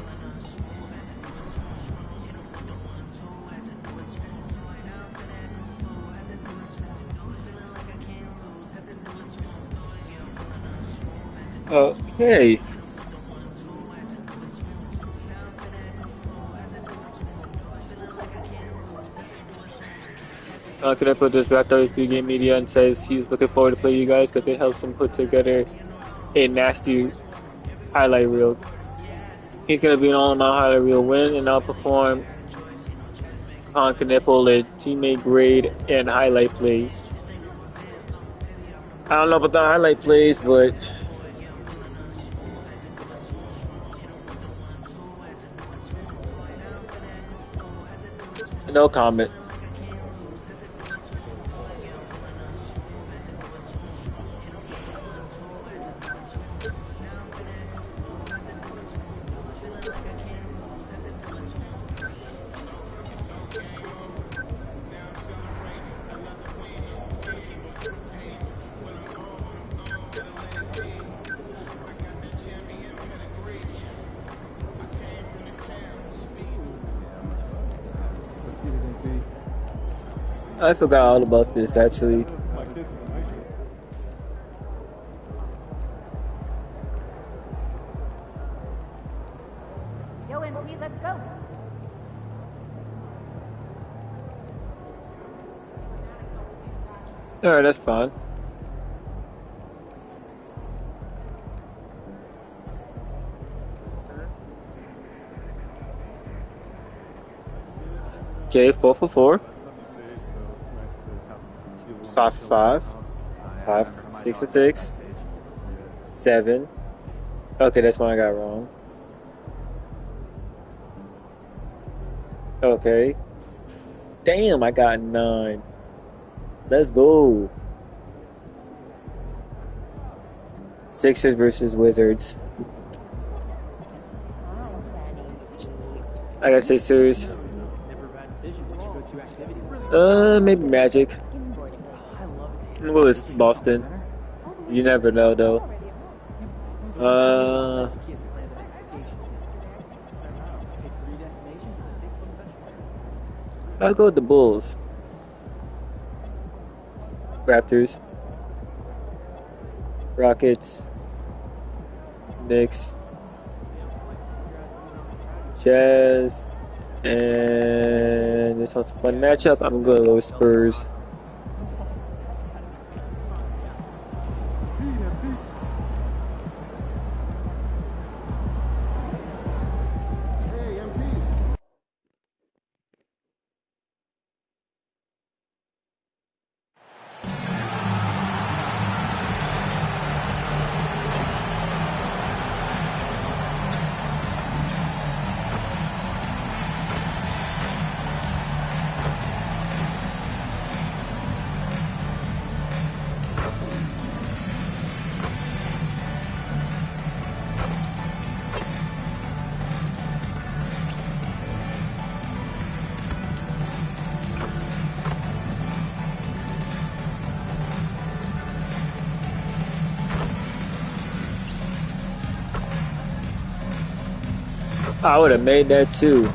Hey. Could I put this Raptor game media and says he's looking forward to play you guys because it helps him put together a nasty highlight reel. He's gonna be an all-around highlight reel, win and outperform Nipple at teammate grade and highlight plays. I don't know about the highlight plays, but no comment. I forgot all about this actually. Yo, MP, let's go. Alright, that's fine. Okay, 4 for 4. 5 for 5. 5, 6 for 6. 7. Okay, that's one I got wrong. Okay. Damn, I got 9. Let's go. Sixers versus Wizards. I got Sixers. Maybe Magic. I'm gonna go with Boston. You never know, though. I'll go with the Bulls. Raptors. Rockets. Knicks. Jazz. And this one's a fun matchup. I'm gonna go with Spurs. I would have made that too.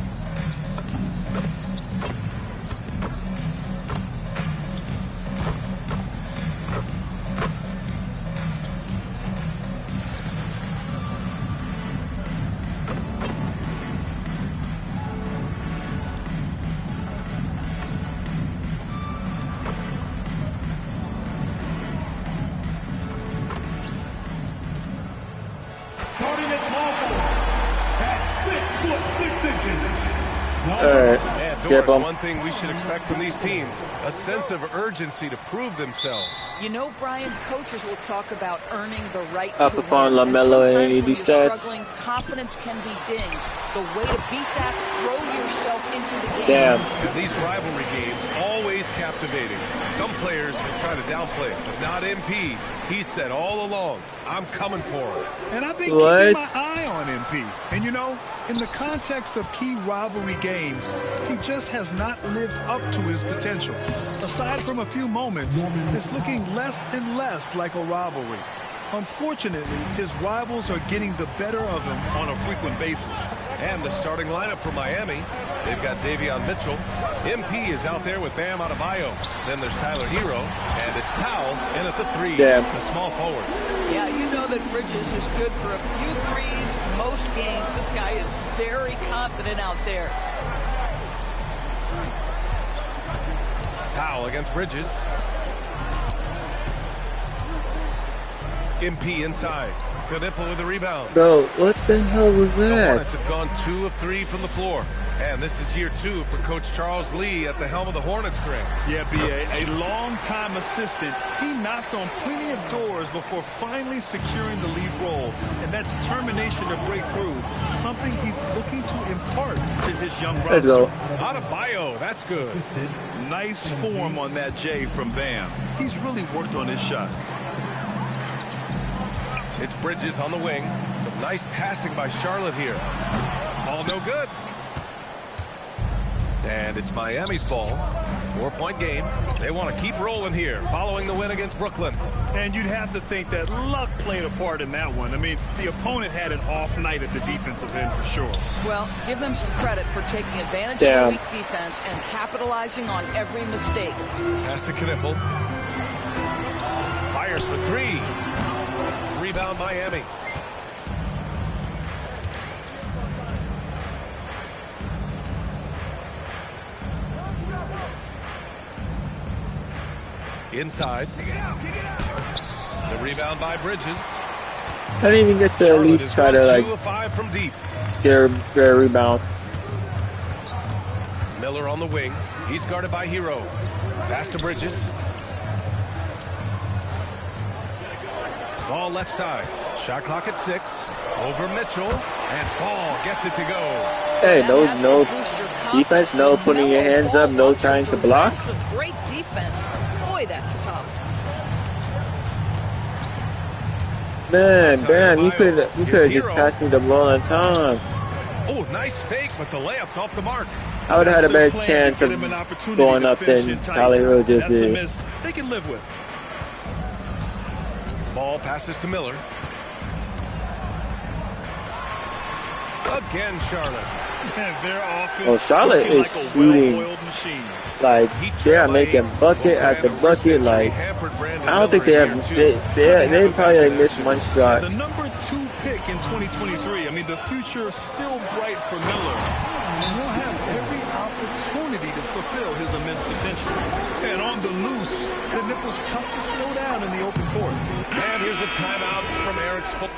One thing we should expect from these teams, a sense of urgency to prove themselves. You know, Brian, coaches will talk about earning the right to win. LaMelo and AD stats. Struggling, confidence can be dinged. The way to beat that, throw yourself into the game. Damn. And these rivalry games, always captivating. Some players try to downplay it, but not MP. He said all along, I'm coming for him. And I've been keeping my eye on MP. And you know, in the context of key rivalry games, he just has not lived up to his potential. Aside from a few moments, it's looking less and less like a rivalry. Unfortunately, his rivals are getting the better of him on a frequent basis. And the starting lineup for Miami, they've got Davion Mitchell. MP is out there with Bam Adebayo. Then there's Tyler Hero, and it's Powell in at the 3, the small forward. Yeah, you know that Bridges is good for a few threes most games. This guy is very confident out there. Powell against Bridges. MP inside. Knipple with the rebound. Bro, what the hell was that? The Hornets have gone 2 of 3 from the floor. And this is year 2 for Coach Charles Lee at the helm of the Hornets, Greg. Yeah, B.A., a long-time assistant. He knocked on plenty of doors before finally securing the lead role. And that determination to break through, something he's looking to impart to his young roster. Let's go. Adebayo, that's good. Nice form on that J from Bam. He's really worked on his shot. It's Bridges on the wing. Some nice passing by Charlotte here. Ball no good. And it's Miami's ball. 4-point game. They want to keep rolling here following the win against Brooklyn. And you'd have to think that luck played a part in that one. I mean, the opponent had an off night at the defensive end for sure. Well, give them some credit for taking advantage of the weak defense and capitalizing on every mistake. Pass to Knipple. Fires for 3. Rebound Miami. Inside. The rebound by Bridges. I didn't even get to at least try to like 2 of 5 from deep. get a rebound. Miller on the wing. He's guarded by Hero. Pass to Bridges. Ball left side. Shot clock at 6. Over Mitchell. And Ball gets it to go. Hey, no defense, no putting your hands up, no trying to block. Great defense. Boy, that's tough. Man, you could have just passed me the ball on time. Oh, nice fake, but the layup's off the mark. I would have had a better chance of going up than Tyler Hero just That's did. a miss they can live with. Ball passes to Miller. Again, Charlotte. Oh, Charlotte is shooting like they are making bucket after bucket. Like I don't think they have. They probably like missed one shot. The number 2 pick in 2023. I mean, the future is still bright for Miller, and he'll have every opportunity to fulfill his immense potential. And on the loose, the nipple's tough to slow down in the open court. And here's a timeout from Eric Spoelstra.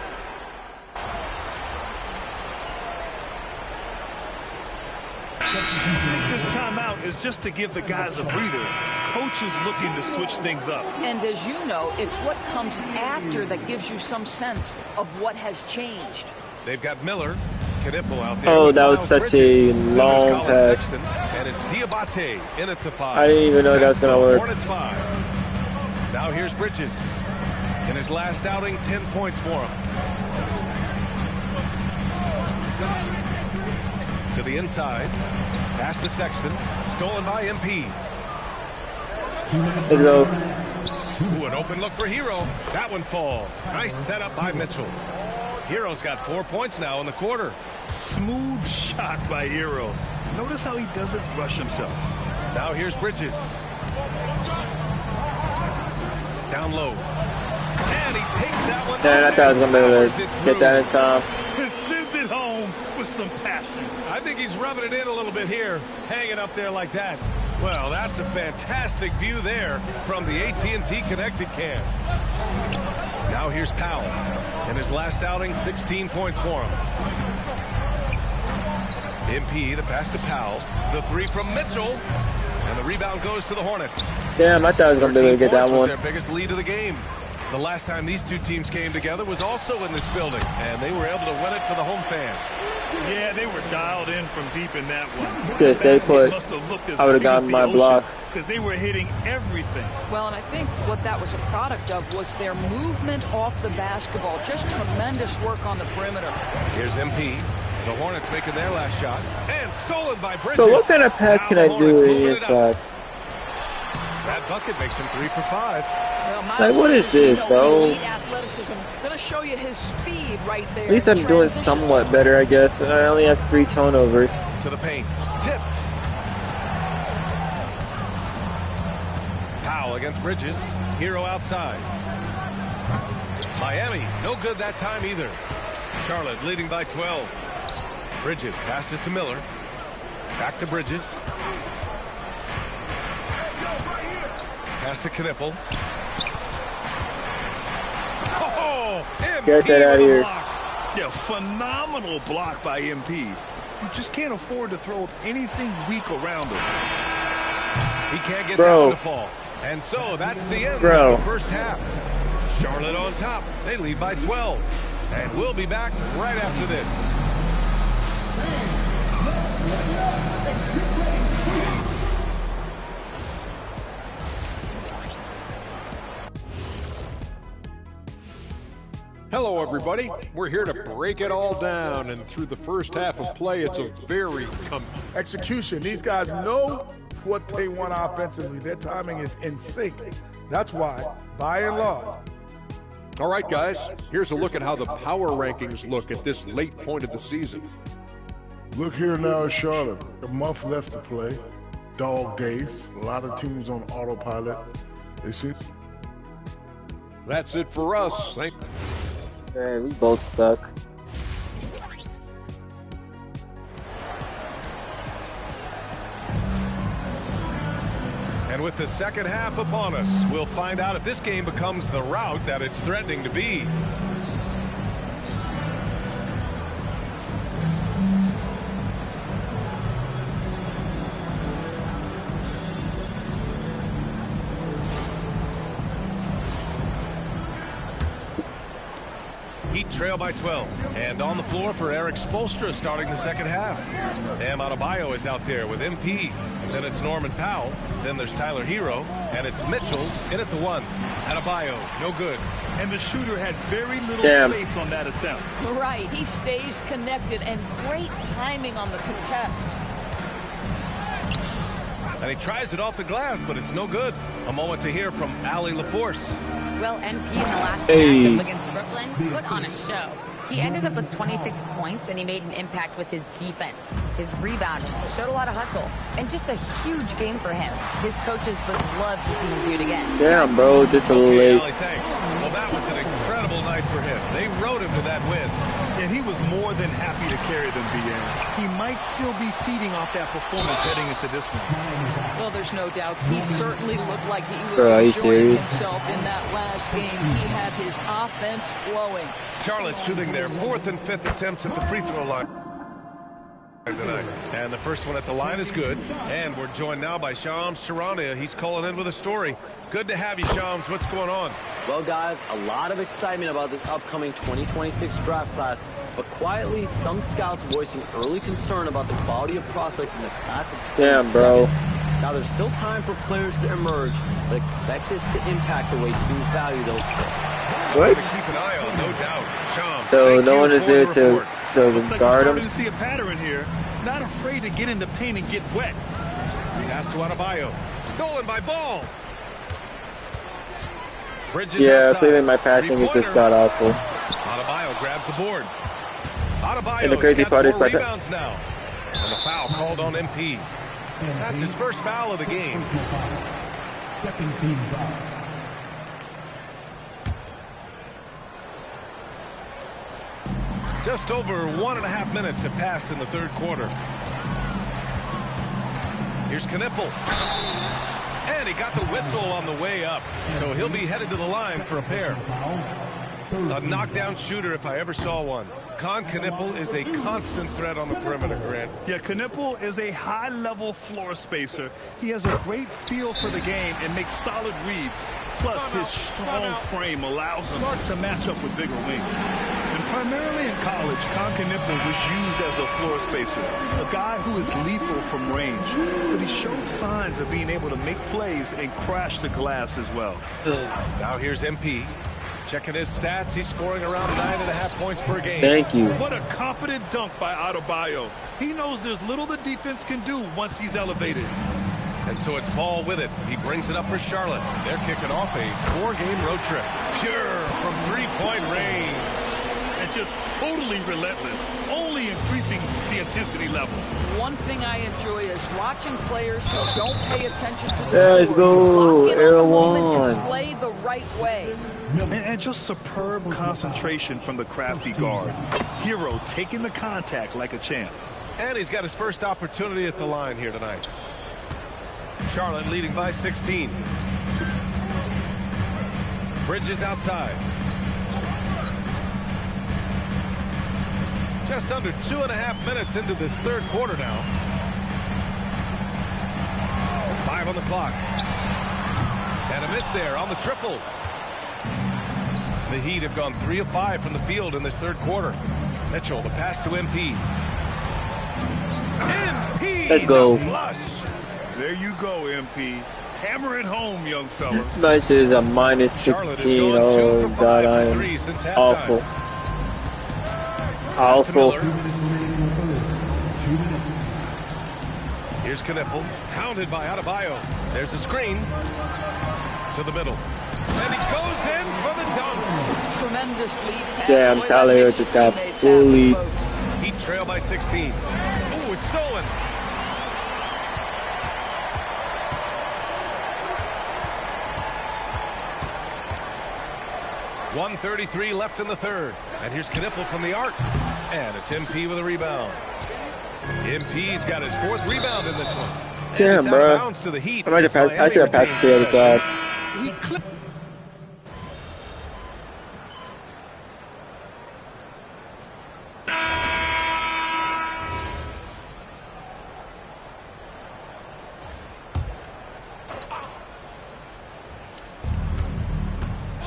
This timeout is just to give the guys a breather. Coach is looking to switch things up. And as you know, it's what comes after that gives you some sense of what has changed. They've got Miller, Knipple out there. Oh, that was such a long pass. Sexton, and it's Diabate in at the 5. I didn't even know that was gonna work. Hornets 5. Now here's Bridges. In his last outing, 10 points for him. To the inside. Pass to Sexton. Stolen by MP. Let's go. Ooh, an open look for Hero. That one falls. Nice setup by Mitchell. Hero's got 4 points now in the quarter. Smooth shot by Hero. Notice how he doesn't rush himself. Now here's Bridges. Down low. And he takes that one. Man, I thought I was going to be able to get that in time. Sends it home with some passion. I think he's rubbing it in a little bit here, hanging up there like that. Well, that's a fantastic view there from the AT&T Connected Cam. Now here's Powell. In his last outing, 16 points for him. MP, the pass to Powell. The 3 from Mitchell. And the rebound goes to the Hornets. Damn, I thought I was going to be able to get that one. Their biggest lead of the game. The last time these two teams came together was also in this building, and they were able to win it for the home fans. Yeah, they were dialed in from deep in that one. Should have stayed put. I would have gotten my block. Because they were hitting everything. Well, and I think what that was a product of was their movement off the basketball. Just tremendous work on the perimeter. Here's MP. The Hornets making their last shot. And stolen by Bridges. So what kind of pass can I do in the inside? That bucket makes him 3 for 5. Well, like, what is this, bro? Athleticism. Gonna show you his speed right there. At least I'm doing somewhat better, I guess. I only have 3 turnovers. To the paint. Tipped. Powell against Bridges. Hero outside. Miami, no good that time either. Charlotte leading by 12. Bridges passes to Miller. Back to Bridges. Pass to Knipple. Oh, get that out of here. Yeah, phenomenal block by MP. You just can't afford to throw anything weak around him. He can't get down to fall. And so that's the end of the first half. Charlotte on top. They lead by 12. And we'll be back right after this. Hello, everybody. We're here to break it all down, and through the first half of play, it's a very execution. These guys know what they want offensively. Their timing is in sync. That's why, by and large. All right, guys, here's a look at how the power rankings look at this late point of the season. Look here now at Charlotte. A month left to play. Dog days. A lot of teams on autopilot. They see. That's it for us. Alright, we both stuck. And with the second half upon us, we'll find out if this game becomes the rout that it's threatening to be. Heat trail by 12. And on the floor for Eric Spoelstra starting the second half. Bam Adebayo is out there with MP. Then it's Norman Powell. Then there's Tyler Hero. And it's Mitchell in at the 1. Adebayo, no good. And the shooter had very little space on that attempt. Right, he stays connected and great timing on the contest. And he tries it off the glass, but it's no good. A moment to hear from Allie LaForce. Well, MP in the last matchup against Brooklyn put on a show. He ended up with 26 points, and he made an impact with his defense. His rebounding showed a lot of hustle, and just a huge game for him. His coaches would love to see him do it again. Damn, bro, just a little late. Allie, thanks. Well, that was an incredible night for him. They rode him to that win. And he was more than happy to carry them, BN. He might still be feeding off that performance heading into this one. Well, there's no doubt. He certainly looked like he was enjoying himself in that last game. He had his offense flowing. Charlotte shooting their 4th and 5th attempts at the free throw line tonight. And the first one at the line is good. And we're joined now by Shams Charania. He's calling in with a story. Good to have you, Shams. What's going on? Well, guys, a lot of excitement about this upcoming 2026 draft class, but quietly, some scouts voicing early concern about the quality of prospects in the class of 27. Damn, bro. Now, there's still time for players to emerge, but expect this to impact the way teams value those picks. What? Keep an eye on, no doubt. Shams, so no one is there to guard him? Starting to see a pattern here. Not afraid to get in the paint and get wet. Pass to Adebayo. Stolen by Ball. Bridges yeah, outside. clearly my passing is just god awful. Adebayo grabs the board. Adebayo's And the crazy part is rebounds now. And the foul called on MP. That's his first foul of the game. Second team foul. Just over 1.5 minutes have passed in the third quarter. Here's Knippel. And he got the whistle on the way up. So he'll be headed to the line for a pair. A knockdown shooter if I ever saw one. Knippel is a constant threat on the perimeter, Grant. Yeah, Knippel is a high-level floor spacer. He has a great feel for the game and makes solid reads. Plus, his strong frame allows him to match up with bigger wings. And primarily in college, Knippel was used as a floor spacer, a guy who is lethal from range. But he showed signs of being able to make plays and crash the glass as well. Now here's MP. Checking his stats, he's scoring around 9.5 points per game. Thank you. What a confident dunk by Adebayo. He knows there's little the defense can do once he's elevated. And so it's Ball with it. He brings it up for Charlotte. They're kicking off a 4-game road trip. Pure from three-point range. And just totally relentless, only increasing the intensity level. One thing I enjoy is watching players who don't pay attention to the Let's score. go, Lock in on the moment L1. and play the right way. And just superb concentration from the crafty guard. Hero taking the contact like a champ. And he's got his first opportunity at the line here tonight. Charlotte leading by 16. Bridges outside. Just under 2.5 minutes into this third quarter now. 5 on the clock. And a miss there on the triple. The Heat have gone 3 of 5 from the field in this third quarter. Mitchell, the pass to MP. MP! Let's go. Flush. There you go, MP. Hammer it home, young fella. My shit is a minus 16. Oh, God, I am awful. Awful. Here's Knipple, hounded by Adebayo. There's a screen to the middle. And he goes in for the dunk. Tremendous lead pass. Damn, Tyler just got bullied. Heat trail by 16. Ooh, it's stolen. .133 left in the third. And here's Knipple from the arc. And it's MP with a rebound. MP's got his 4th rebound in this one. Damn, bro. I might have passed. I should have passed it to the other side.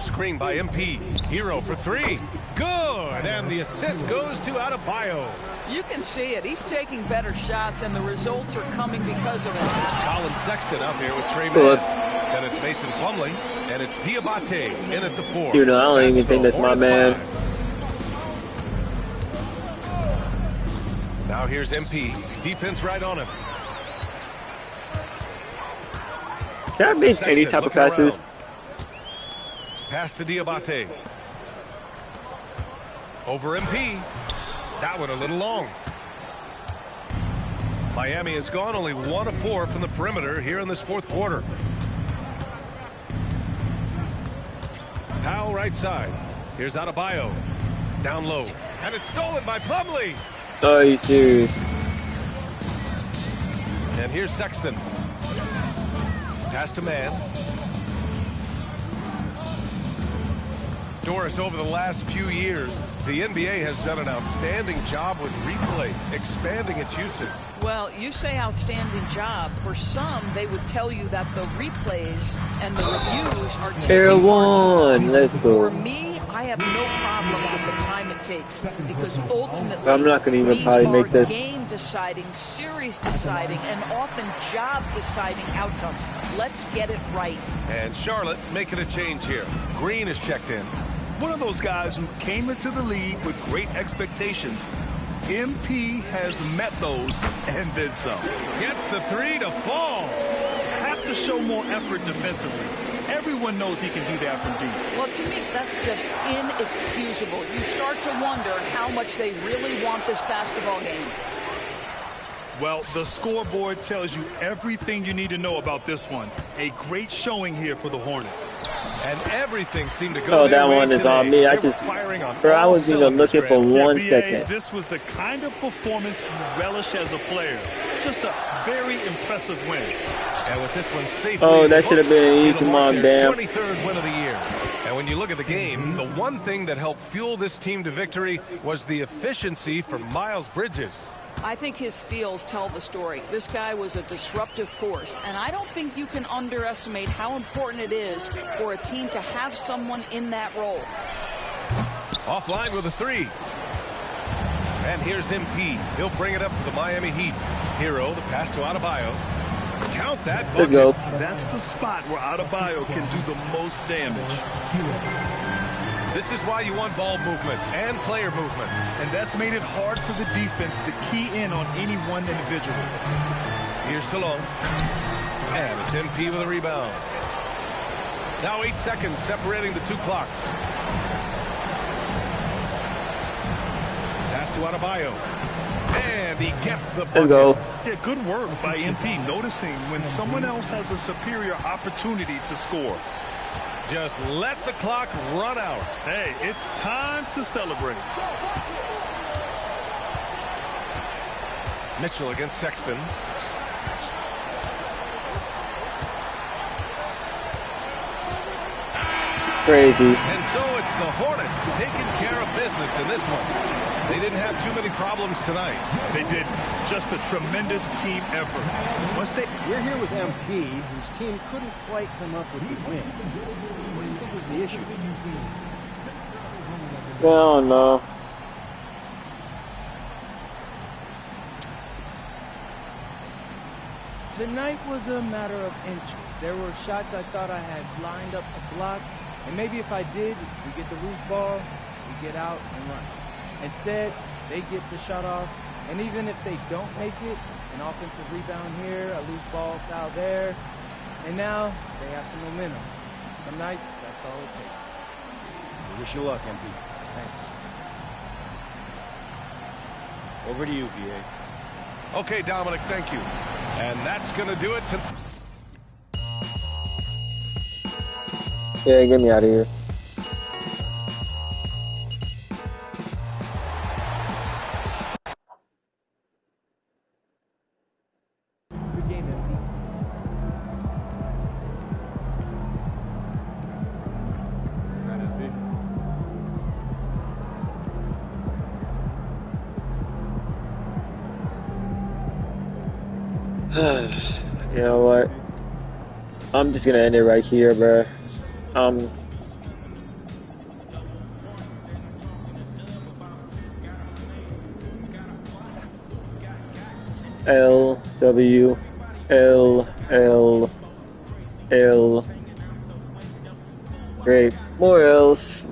Screen by MP. Hero for 3. Good. And the assist goes to Adebayo. You can see it. He's taking better shots, and the results are coming because of it. Colin Sexton out there with Trey Mann. Then it's Mason Plumlee, and it's Diabate in at the 4. You know, I don't even think that's my man. Now here's MP. Defense right on him. Can I make any type of passes? Pass to Diabate. Over MP. That one a little long. Miami has gone only 1 of 4 from the perimeter here in this 4th quarter. Powell right side. Here's Adebayo. Down low. And it's stolen by Plumlee. Oh, are you serious? And here's Sexton. Pass to Mann. Doris, over the last few years, the NBA has done an outstanding job with replay, expanding its uses. Well, you say outstanding job. For some, they would tell you that the replays and the reviews are Tier 1. Let's go. For me, I have no problem with the time it takes because ultimately I'm not going to even probably make this. Game deciding, series deciding, and often job deciding outcomes. Let's get it right. And Charlotte making a change here. Green is checked in. One of those guys who came into the league with great expectations. MP has met those and did so. Gets the 3 to fall. Have to show more effort defensively. Everyone knows he can do that from deep. Well, to me, that's just inexcusable. You start to wonder how much they really want this basketball game. Well, the scoreboard tells you everything you need to know about this one. A great showing here for the Hornets. And everything seemed to go. Oh, that one is on me. I just, bro, I was even looking for 1 second. This was the kind of performance you relish as a player. Just a very impressive win. And with this one safely. Oh, that should have been an easy one, Bam. 23rd win of the year. And when you look at the game, the one thing that helped fuel this team to victory was the efficiency from Miles Bridges. I think his steals tell the story. This guy was a disruptive force, and I don't think you can underestimate how important it is for a team to have someone in that role. Offline with a 3. And here's MP. He'll bring it up for the Miami Heat. Hero, the pass to Adebayo. Count that bucket. Let's go. That's the spot where Adebayo can do the most damage. This is why you want ball movement and player movement. And that's made it hard for the defense to key in on any one individual. Here's Salon. And it's MP with a rebound. Now 8 seconds separating the 2 clocks. Pass to Adebayo. And he gets the bucket. Go. Yeah, good work by MP, noticing when someone else has a superior opportunity to score. Just let the clock run out. Hey, it's time to celebrate. Mitchell against Sexton. Crazy. And so it's the Hornets taking care of business in this one. They didn't have too many problems tonight. They did. Just a tremendous team effort. We're here with MP, whose team couldn't quite come up with the win. What do you think was the issue? I don't know. Tonight was a matter of inches. There were shots I thought I had lined up to block, and maybe if I did, we get the loose ball, we get out and run. Instead, they get the shot off, and even if they don't make it, An offensive rebound here, a loose ball foul there, and now they have some momentum. Some nights, that's all it takes. I wish you luck, MP. Thanks. Over to you, BA. Okay, Dominic, thank you. And that's going to do it to... Yeah, get me out of here. Good game, MP. You know what? I'm just gonna end it right here, bro. L W L L L. Great. More L's.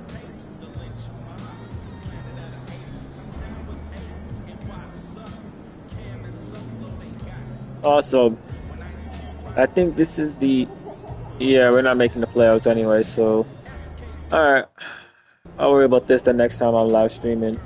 Awesome. I think this is the... Yeah, we're not making the playoffs anyway, so... Alright. I'll worry about this the next time I'm live streaming.